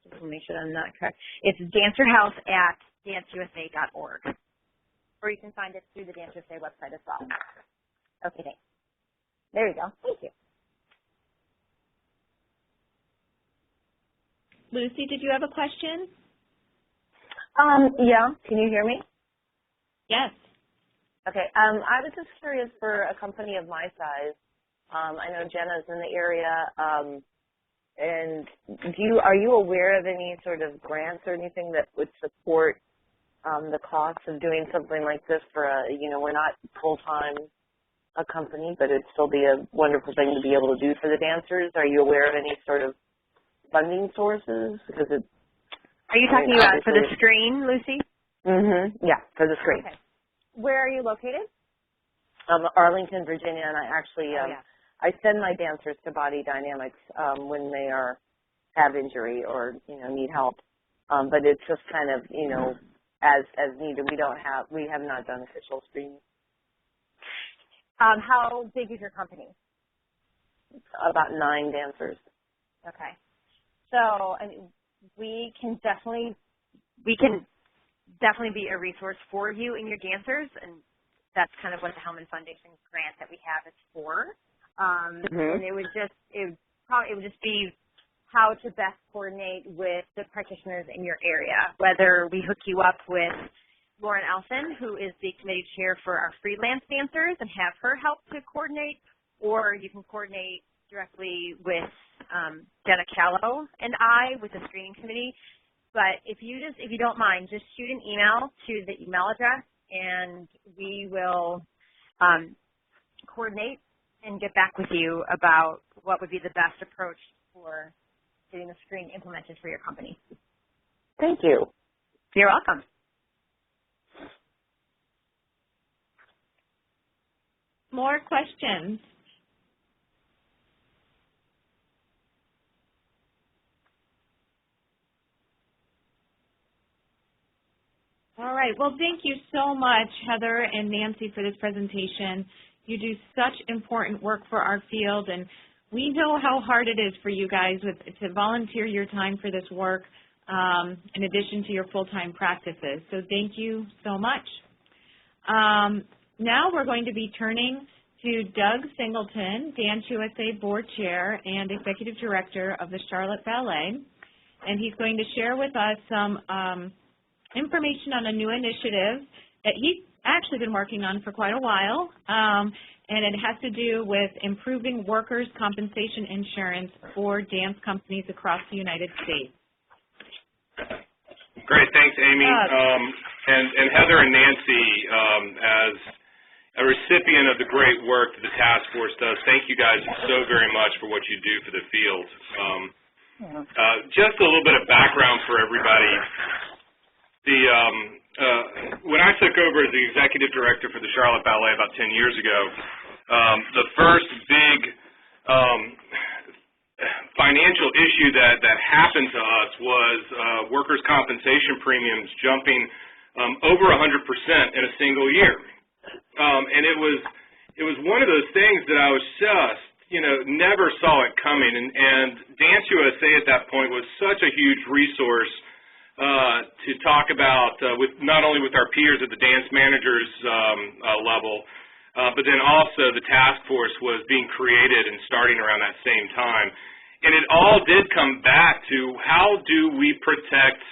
Just to make sure I'm not correct. It's dancerhouse@danceusa.org. Or you can find it through the Dance USA website as well. Okay, thanks. There you go. Thank you. Lucy, did you have a question? Yeah. Can you hear me? Yes. Okay. I was just curious, for a company of my size, I know Jenna's in the area, and are you aware of any sort of grants or anything that would support the cost of doing something like this for we're not full-time a company, but it'd still be a wonderful thing to be able to do for the dancers? Are you aware of any sort of funding sources? Because Are you talking about for the screen, Lucy? Mm-hmm. Yeah, for the screen. Okay. Where are you located? Arlington, Virginia, and I actually yeah. I send my dancers to Body Dynamics when they have injury or need help. But it's just kind of as needed. We have not done official screening. How big is your company? About 9 dancers. Okay. So we can definitely be a resource for you and your dancers, and that's kind of what the Hellman Foundation grant that we have is for. And it would just be how to best coordinate with the practitioners in your area, whether we hook you up with Lauren Elson, who is the committee chair for our freelance dancers, and have her help to coordinate, or you can coordinate directly with Jenna Callow and I with the screening committee. But if you don't mind, just shoot an email to the email address, and we will coordinate and get back with you about what would be the best approach for getting the screen implemented for your company. Thank you. You're welcome. More questions? All right. Well, thank you so much, Heather and Nancy, for this presentation. You do such important work for our field, and we know how hard it is for you guys to volunteer your time for this work in addition to your full-time practices. So thank you so much. Now we're going to be turning to Doug Singleton, Dance USA Board Chair and Executive Director of the Charlotte Ballet, and he's going to share with us some information on a new initiative that he's actually been working on for quite a while, and it has to do with improving workers' compensation insurance for dance companies across the United States. Great, thanks, Amy. And Heather and Nancy, as a recipient of the great work that the task force does, thank you guys so very much for what you do for the field. Just a little bit of background for everybody. When I took over as the executive director for the Charlotte Ballet about 10 years ago, the first big financial issue that happened to us was workers' compensation premiums jumping over 100% in a single year. And it was one of those things that I was just, never saw it coming. And Dance USA at that point was such a huge resource to talk about with not only with our peers at the dance managers level, but then also the task force was being created and starting around that same time. And it all did come back to how do we protect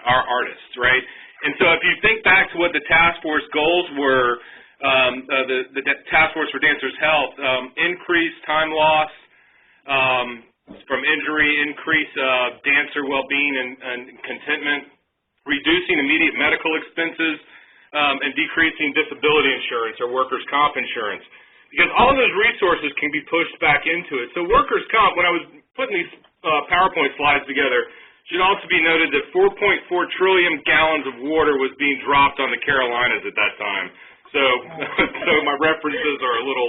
our artists, right? And so if you think back to what the task force goals were, the task force for dancers' health, increase time loss from injury, increase dancer well-being and contentment, reducing immediate medical expenses, and decreasing disability insurance or workers' comp insurance. Because all of those resources can be pushed back into it. So workers' comp, when I was putting these PowerPoint slides together, should also be noted that 4.4 trillion gallons of water was being dropped on the Carolinas at that time. So, so my references are a little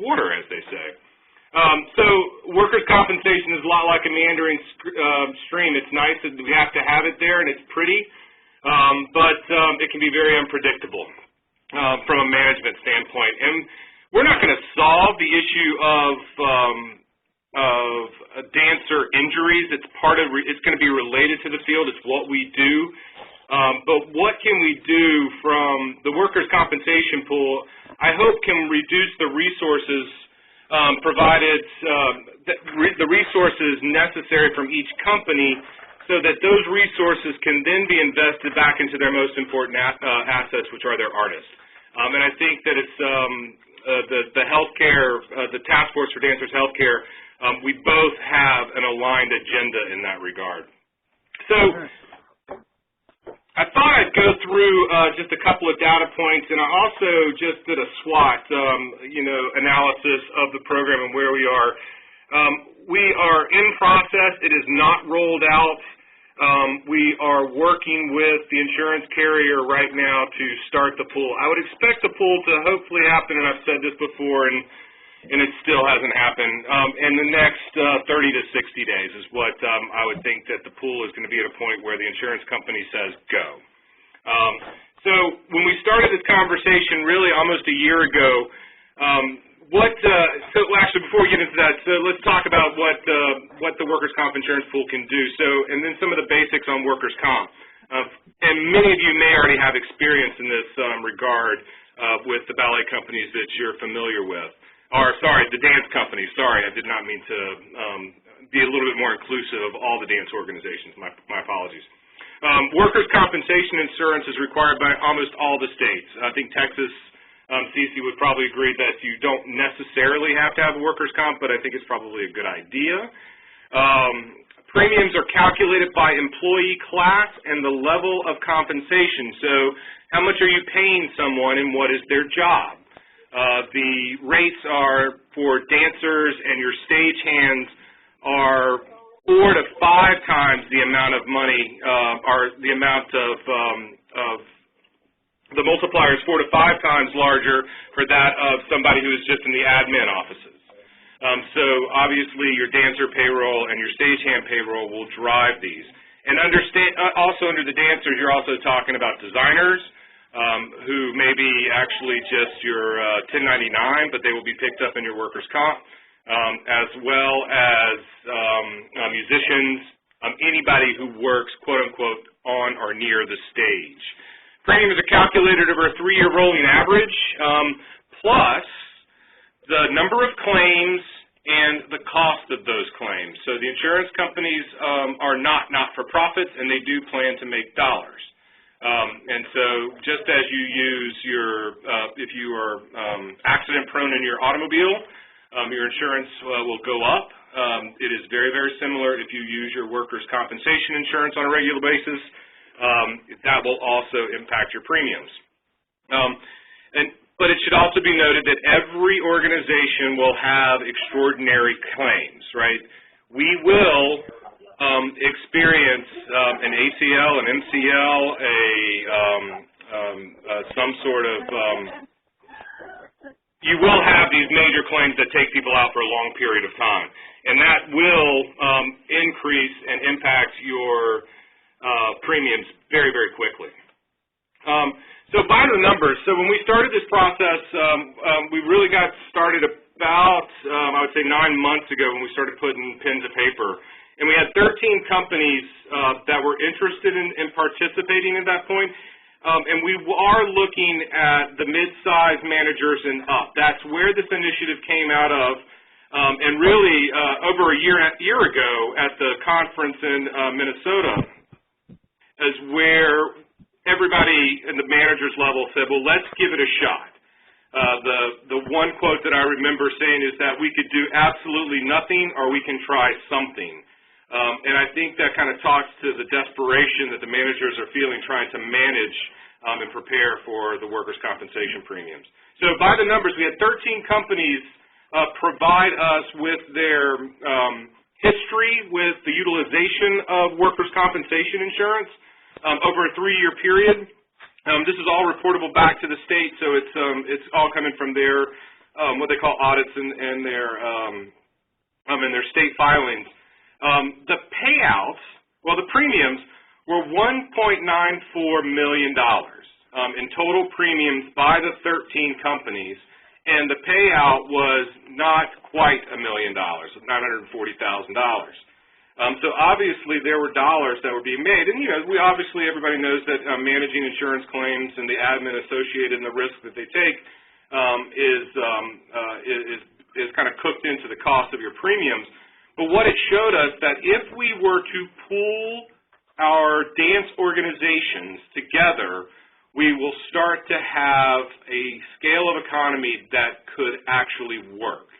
water, as they say. So workers' compensation is a lot like a meandering stream. It's nice that we have to have it there, and it's pretty, but it can be very unpredictable from a management standpoint. And we're not going to solve the issue of dancer injuries. It's it's going to be related to the field. It's what we do. But what can we do from the workers' compensation pool, I hope can reduce the resources provided, the resources necessary from each company so that those resources can then be invested back into their most important assets, which are their artists. And I think that it's the healthcare, the Task Force for Dancers Healthcare, we both have an aligned agenda in that regard. So I thought I'd go through just a couple of data points, and I also just did a SWOT, analysis of the program and where we are. We are in process. It is not rolled out. We are working with the insurance carrier right now to start the pool. I would expect the pool to hopefully happen, and I've said this before, and it still hasn't happened. In the next 30 to 60 days is what I would think that the pool is going to be at a point where the insurance company says go. So when we started this conversation really almost a year ago, so actually before we get into that, so let's talk about what the workers' comp insurance pool can do. So, and then some of the basics on workers' comp. And many of you may already have experience in this regard with the ballet companies that you're familiar with. Or, sorry, the dance companies. Sorry, I did not mean to be a little bit more inclusive of all the dance organizations. My apologies. Workers' compensation insurance is required by almost all the states. I think Texas, Cece would probably agree that you don't necessarily have to have a workers' comp, but I think it's probably a good idea. Premiums are calculated by employee class and the level of compensation. So how much are you paying someone and what is their job? The rates are for dancers and your stagehands are 4 to 5 times the amount of money, or the amount of the multiplier is 4 to 5 times larger for that of somebody who is just in the admin offices. So obviously your dancer payroll and your stagehand payroll will drive these. And also under the dancers, you're also talking about designers, who may be actually just your 1099, but they will be picked up in your workers' comp, as well as musicians, anybody who works, quote-unquote, on or near the stage. Premiums are calculated over a 3-year rolling average, plus the number of claims and the cost of those claims. So the insurance companies are not-for-profits, and they do plan to make dollars. And so just as you use if you are accident-prone in your automobile, your insurance will go up. It is very, very similar if you use your workers' compensation insurance on a regular basis. That will also impact your premiums. But it should also be noted that every organization will have extraordinary claims, right? We will experience an ACL, an MCL, some sort of, you will have these major claims that take people out for a long period of time. And that will increase and impact your premiums very, very quickly. So by the numbers, so when we started this process, we really got started about, I would say 9 months ago when we started putting pen to paper. And we had 13 companies that were interested in participating at that point. And we are looking at the mid-size managers and up. That's where this initiative came out of. And really, over a year ago at the conference in Minnesota is where everybody in the manager's level said, well, let's give it a shot. The one quote that I remember saying is that we could do absolutely nothing or we can try something. And I think that kind of talks to the desperation that the managers are feeling trying to manage and prepare for the workers' compensation premiums. So by the numbers, we had 13 companies provide us with their history with the utilization of workers' compensation insurance over a 3-year period. This is all reportable back to the state, so it's all coming from their what they call audits and their state filings. The payouts, well, the premiums were $1.94 million in total premiums by the 13 companies, and the payout was not quite $1 million, $940,000. So obviously there were dollars that were being made, and everybody knows that managing insurance claims and the admin associated and the risk that they take is kind of cooked into the cost of your premiums. But what it showed us that if we were to pool our dance organizations together, we will start to have a scale of economy that could actually work.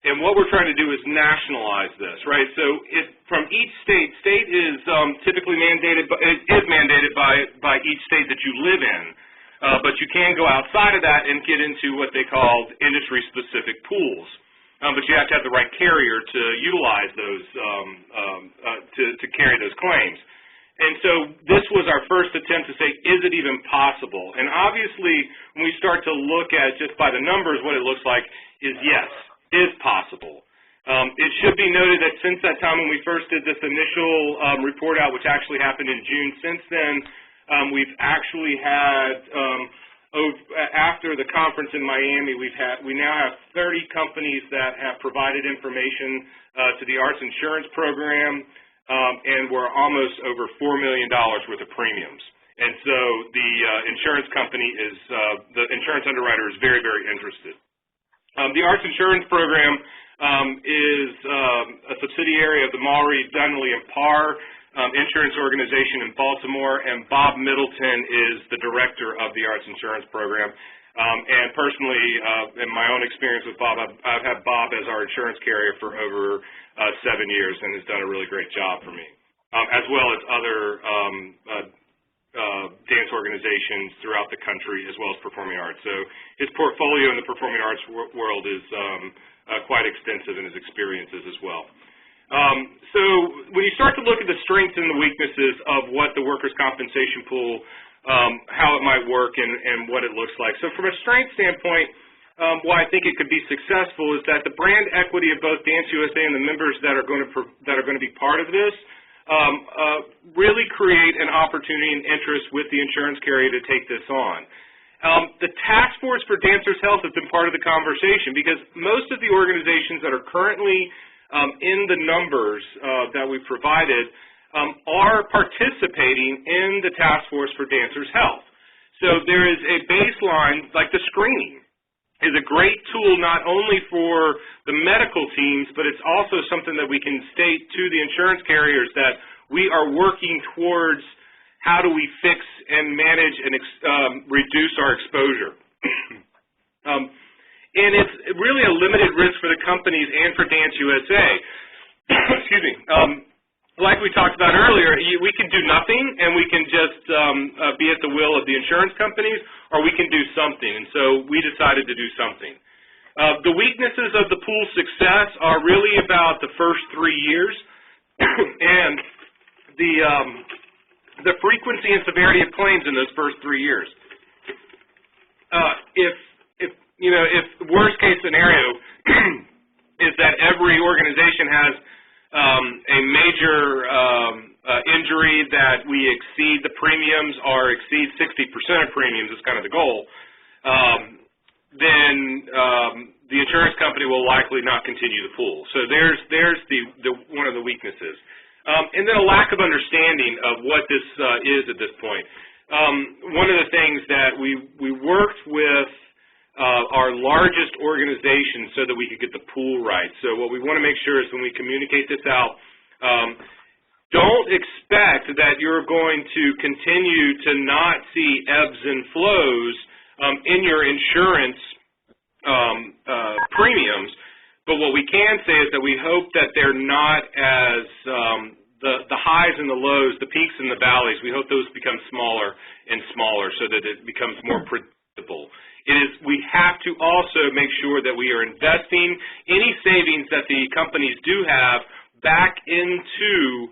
And what we're trying to do is nationalize this, right? So from each state is typically mandated by each state that you live in, but you can go outside of that and get into what they call industry-specific pools. But you have to have the right carrier to utilize those, to carry those claims. And so this was our first attempt to say, is it even possible? And obviously, when we start to look at just by the numbers, what it looks like is yes, is possible. It should be noted that since that time when we first did this initial report out, which actually happened in June, since then we've actually had, after the conference in Miami, we now have 30 companies that have provided information to the Arts Insurance Program, and we're almost over $4 million worth of premiums. And so the insurance company the insurance underwriter is very, very interested. The Arts Insurance Program is a subsidiary of the Maury, Dunley, and Parr Insurance Organization in Baltimore, and Bob Middleton is the director of the Arts Insurance Program. And personally, in my own experience with Bob, I've had Bob as our insurance carrier for over 7 years and has done a really great job for me, as well as other dance organizations throughout the country, as well as performing arts. So his portfolio in the performing arts world is quite extensive in his experiences as well. So when you start to look at the strengths and the weaknesses of what the workers' compensation pool, how it might work and what it looks like. So from a strength standpoint, why I think it could be successful is that the brand equity of both Dance USA and the members that are going to be part of this really create an opportunity and interest with the insurance carrier to take this on. The task force for Dancers Health has been part of the conversation because most of the organizations that are currently in the numbers that we've provided are participating in the task force for Dancers Health. So there is a baseline, like the screening is a great tool not only for the medical teams, but it's also something that we can state to the insurance carriers that we are working towards how do we fix and manage and reduce our exposure. And it's really a limited risk for the companies and for Dance USA. Excuse me. Like we talked about earlier, we can do nothing and we can just be at the will of the insurance companies, or we can do something. And so we decided to do something. The weaknesses of the pool's success are really about the first 3 years and the frequency and severity of claims in those first 3 years. If worst case scenario is that every organization has a major injury that we exceed the premiums or exceed 60% of premiums is kind of the goal, then the insurance company will likely not continue the pool. So there's one of the weaknesses. And then a lack of understanding of what this is at this point. One of the things that we worked with our largest organization so that we could get the pool right. So what we want to make sure is when we communicate this out, don't expect that you're going to continue to not see ebbs and flows in your insurance premiums. But what we can say is that we hope that they're not as the highs and the lows, the peaks and the valleys, we hope those become smaller and smaller so that it becomes more predictable. We have to also make sure that we are investing any savings that the companies do have back into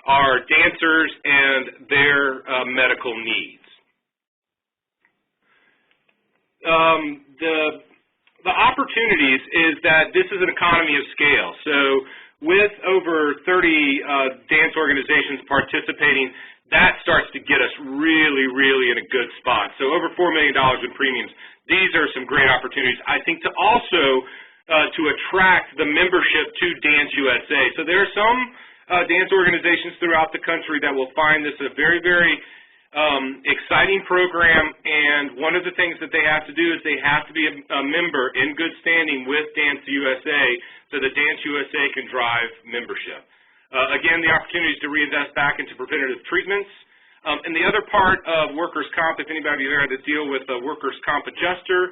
our dancers and their medical needs. the opportunities is that this is an economy of scale. So with over 30 dance organizations participating, that starts to get us really, really in a good spot. So over $4 million in premiums. These are some great opportunities, I think, to also to attract the membership to Dance USA. So there are some dance organizations throughout the country that will find this a very, very exciting program, and one of the things that they have to do is they have to be a member in good standing with Dance USA so that Dance USA can drive membership. Again, the opportunity is to reinvest back into preventative treatments. And the other part of workers' comp, if anybody there had to deal with a workers' comp adjuster,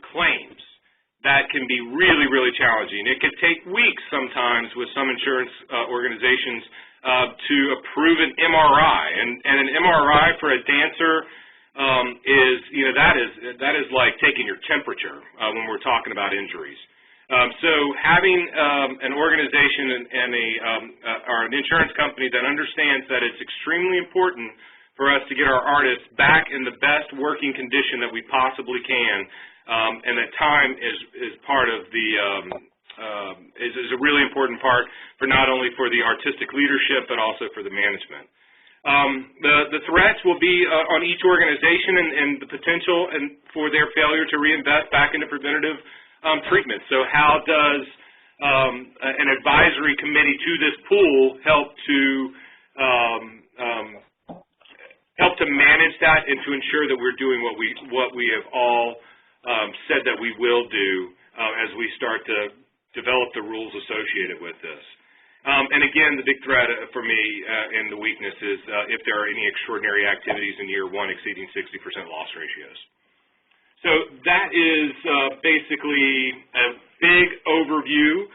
claims. That can be really, really challenging. It could take weeks sometimes with some insurance organizations to approve an MRI, and an MRI for a dancer is, that is like taking your temperature when we're talking about injuries. So having an organization and or an insurance company that understands that it's extremely important for us to get our artists back in the best working condition that we possibly can, and that time is part of the is a really important part for not only for the artistic leadership but also for the management. The threats will be on each organization and the potential for their failure to reinvest back into preventative treatment. So how does an advisory committee to this pool help to manage that and to ensure that we're doing what we have all said that we will do as we start to develop the rules associated with this. And again, the big threat for me and the weakness is if there are any extraordinary activities in year one exceeding 60% loss ratios. So that is basically a big overview.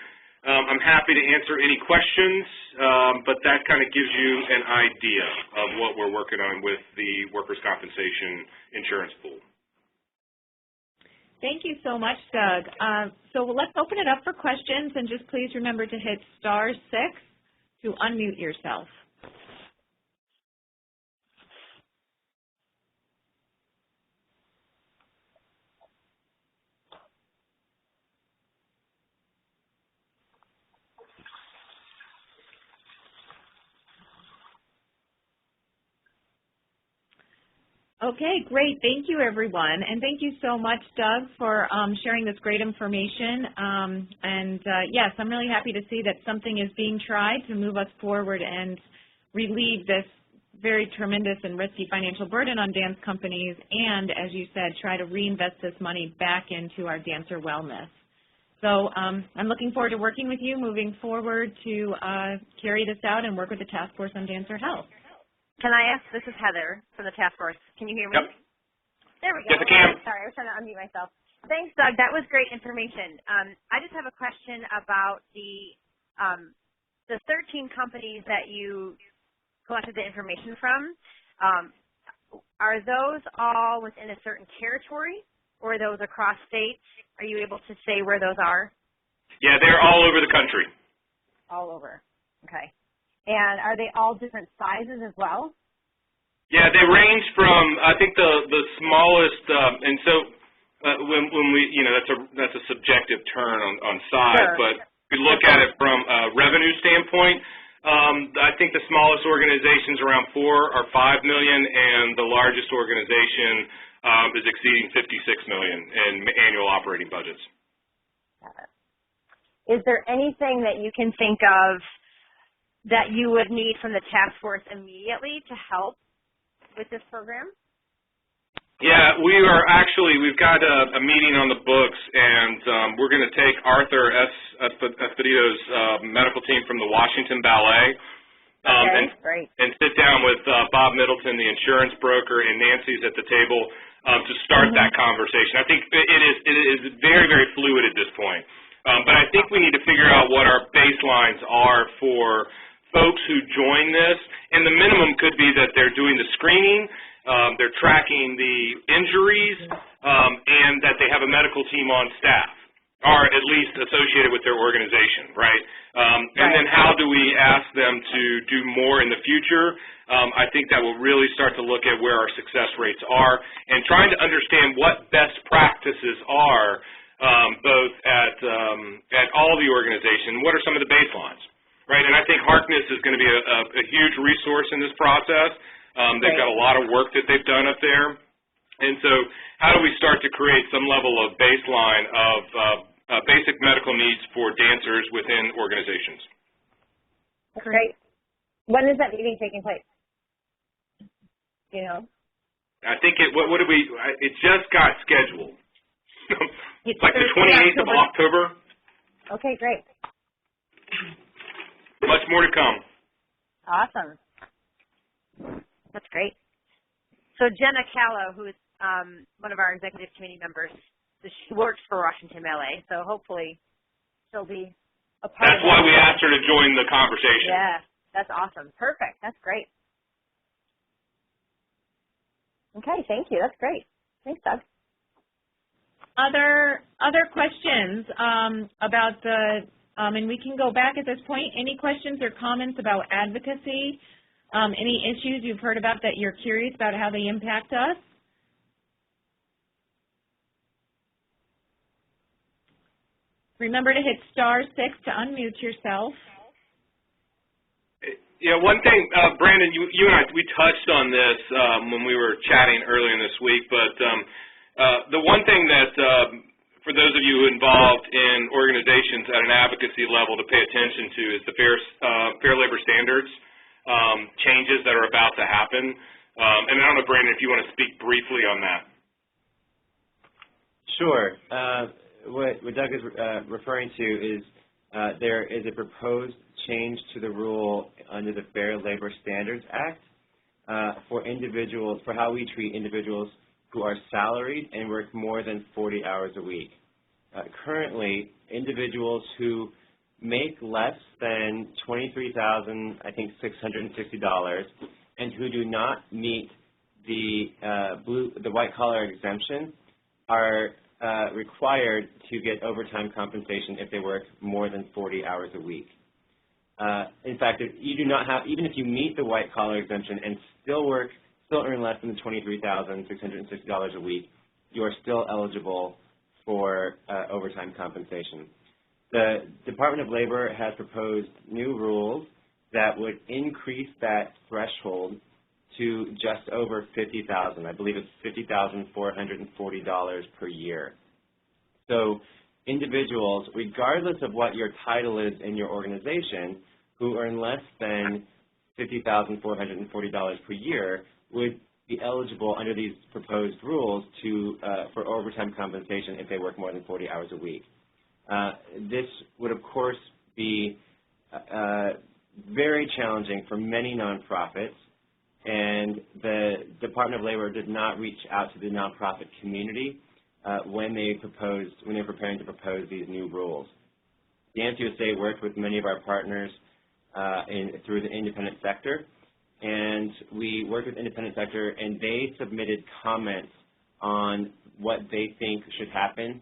I'm happy to answer any questions, but that kind of gives you an idea of what we're working on with the workers' compensation insurance pool. Thank you so much, Doug. So let's open it up for questions, and just please remember to hit *6 to unmute yourself. Okay, great. Thank you, everyone. And thank you so much, Doug, for sharing this great information. Yes, I'm really happy to see that something is being tried to move us forward and relieve this very tremendous and risky financial burden on dance companies and, as you said, try to reinvest this money back into our dancer wellness. So I'm looking forward to working with you moving forward to carry this out and work with the Task Force on Dancer Health. Can I ask, this is Heather from the task force. Can you hear me? Yep. There we go. Yes, I can. Sorry, I was trying to unmute myself. Thanks, Doug. That was great information. I just have a question about the 13 companies that you collected the information from. Are those all within a certain territory, or are those across states? Are you able to say where those are? Yeah, they're all over the country. All over. Okay. And are they all different sizes as well? Yeah, they range from, I think the smallest, and so when we, that's a subjective term on size, Sure. But if we look at it from a revenue standpoint, I think the smallest organization's around $4 or $5 million, and the largest organization is exceeding $56 million in annual operating budgets. Is there anything that you can think of that you would need from the task force immediately to help with this program? Yeah, we've got a meeting on the books, and we're going to take Arthur Espedito's medical team from the Washington Ballet and sit down with Bob Middleton, the insurance broker, and Nancy's at the table to start that conversation. I think it is very, very fluid at this point. But I think we need to figure out what our baselines are for folks who join this, and the minimum could be that they're doing the screening, they're tracking the injuries, and that they have a medical team on staff, or at least associated with their organization, right? And then how do we ask them to do more in the future? I think that will really start to look at where our success rates are and trying to understand what best practices are both at all the organization. What are some of the baselines, right? And I think Harkness is going to be a huge resource in this process. They've got a lot of work that they've done up there. And so how do we start to create some level of baseline of basic medical needs for dancers within organizations? That's great. When is that meeting taking place? You know? I think it just got scheduled. It's like the 28th of October. Okay, great. Much more to come. Awesome. That's great. So Jenna Callow, who is one of our executive committee members, she works for Washington LA, so hopefully she'll be a part of That's why we asked her to join the conversation. Yeah, that's awesome. Perfect. That's great. Okay, thank you. That's great. Thanks, Doug. Other questions about the, and we can go back at this point, any questions or comments about advocacy, any issues you've heard about that you're curious about how they impact us? Remember to hit *6 to unmute yourself. Yeah, one thing, Brandon, you and I, we touched on this when we were chatting earlier in this week, but the one thing that, for those of you involved in organizations at an advocacy level to pay attention to is the Fair Labor Standards changes that are about to happen. And I don't know, Brandon, if you want to speak briefly on that. Sure. What Doug is referring to is there is a proposed change to the rule under the Fair Labor Standards Act for individuals, for how we treat individuals who are salaried and work more than 40 hours a week. Currently, individuals who make less than $23,660 and who do not meet the white collar exemption are required to get overtime compensation if they work more than 40 hours a week. In fact, if you do not have, even if you meet the white collar exemption and still earn less than the $23,660 a week, you are still eligible for overtime compensation. The Department of Labor has proposed new rules that would increase that threshold to just over $50,000. I believe it's $50,440 per year. So individuals, regardless of what your title is in your organization, who earn less than $50,440 per year would be eligible under these proposed rules for overtime compensation if they work more than 40 hours a week. This would, of course, be very challenging for many nonprofits, and the Department of Labor did not reach out to the nonprofit community when they're preparing to propose these new rules. Dance USA worked with many of our partners through the independent sector, and we worked with independent sector, and they submitted comments on what they think should happen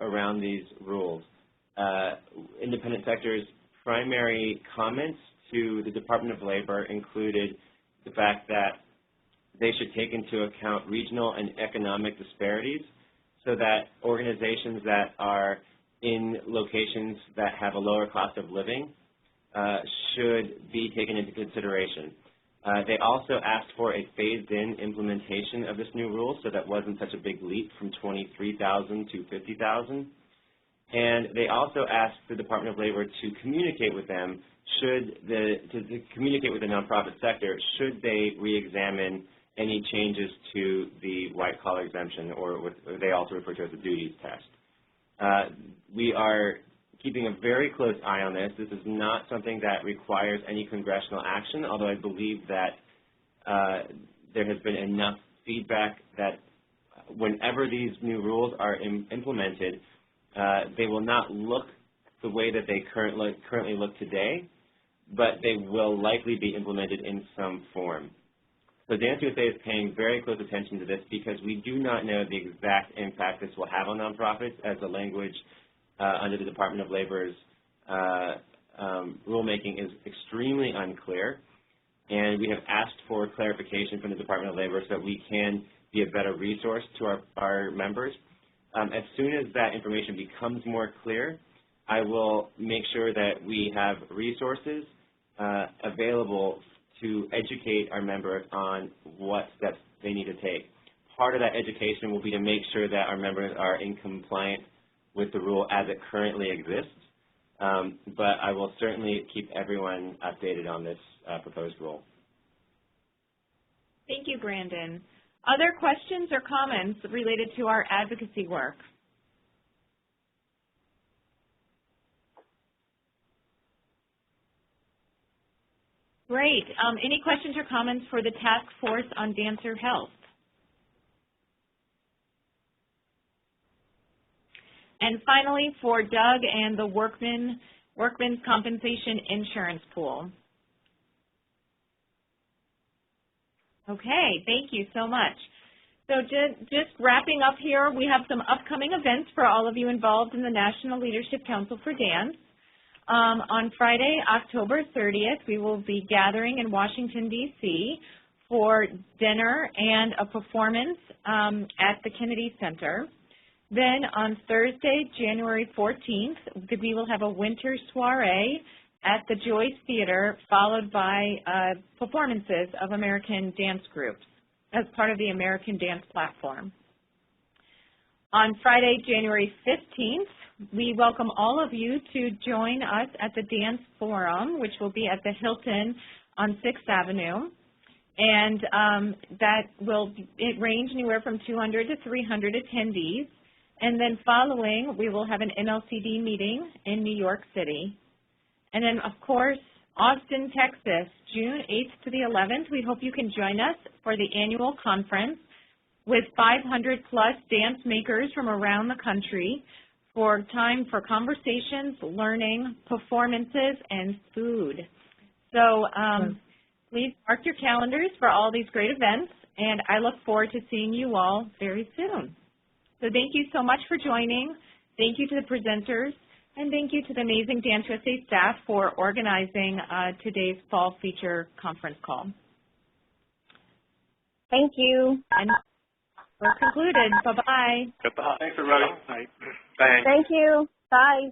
around these rules. Independent sector's primary comments to the Department of Labor included the fact that they should take into account regional and economic disparities so that organizations that are in locations that have a lower cost of living should be taken into consideration. They also asked for a phased-in implementation of this new rule so that wasn't such a big leap from 23,000 to 50,000. And they also asked the Department of Labor to communicate with them to communicate with the nonprofit sector should they re-examine any changes to the white-collar exemption, or what they also refer to as the duties test. We are keeping a very close eye on this. This is not something that requires any congressional action, although I believe that there has been enough feedback that whenever these new rules are implemented, they will not look the way that they currently look today, but they will likely be implemented in some form. So Dance USA is paying very close attention to this because we do not know the exact impact this will have on nonprofits, as the language under the Department of Labor's rulemaking is extremely unclear, and we have asked for clarification from the Department of Labor so that we can be a better resource to our members. As soon as that information becomes more clear, I will make sure that we have resources available to educate our members on what steps they need to take. Part of that education will be to make sure that our members are in compliance with the rule as it currently exists, but I will certainly keep everyone updated on this proposed rule. Thank you, Brandon. Other questions or comments related to our advocacy work? Great. Any questions or comments for the task force on dancer health? And finally, for Doug and the Workmen's Compensation Insurance Pool. Okay, thank you so much. So just wrapping up here, we have some upcoming events for all of you involved in the National Leadership Council for Dance. On Friday, October 30th, we will be gathering in Washington, D.C. for dinner and a performance at the Kennedy Center. Then on Thursday, January 14th, we will have a winter soiree at the Joyce Theater, followed by performances of American dance groups as part of the American Dance Platform. On Friday, January 15th, we welcome all of you to join us at the Dance Forum, which will be at the Hilton on 6th Avenue. And that will range anywhere from 200 to 300 attendees. And then following, we will have an NLCD meeting in New York City. And then, of course, Austin, Texas, June 8th to the 11th. We hope you can join us for the annual conference with 500 plus dance makers from around the country for time for conversations, learning, performances, and food. So please mark your calendars for all these great events, and I look forward to seeing you all very soon. So thank you so much for joining. Thank you to the presenters, and thank you to the amazing Dance USA staff for organizing today's fall feature conference call. Thank you. And we're concluded. Bye-bye. Goodbye. Thanks, everybody. Thanks. Thank you. Bye.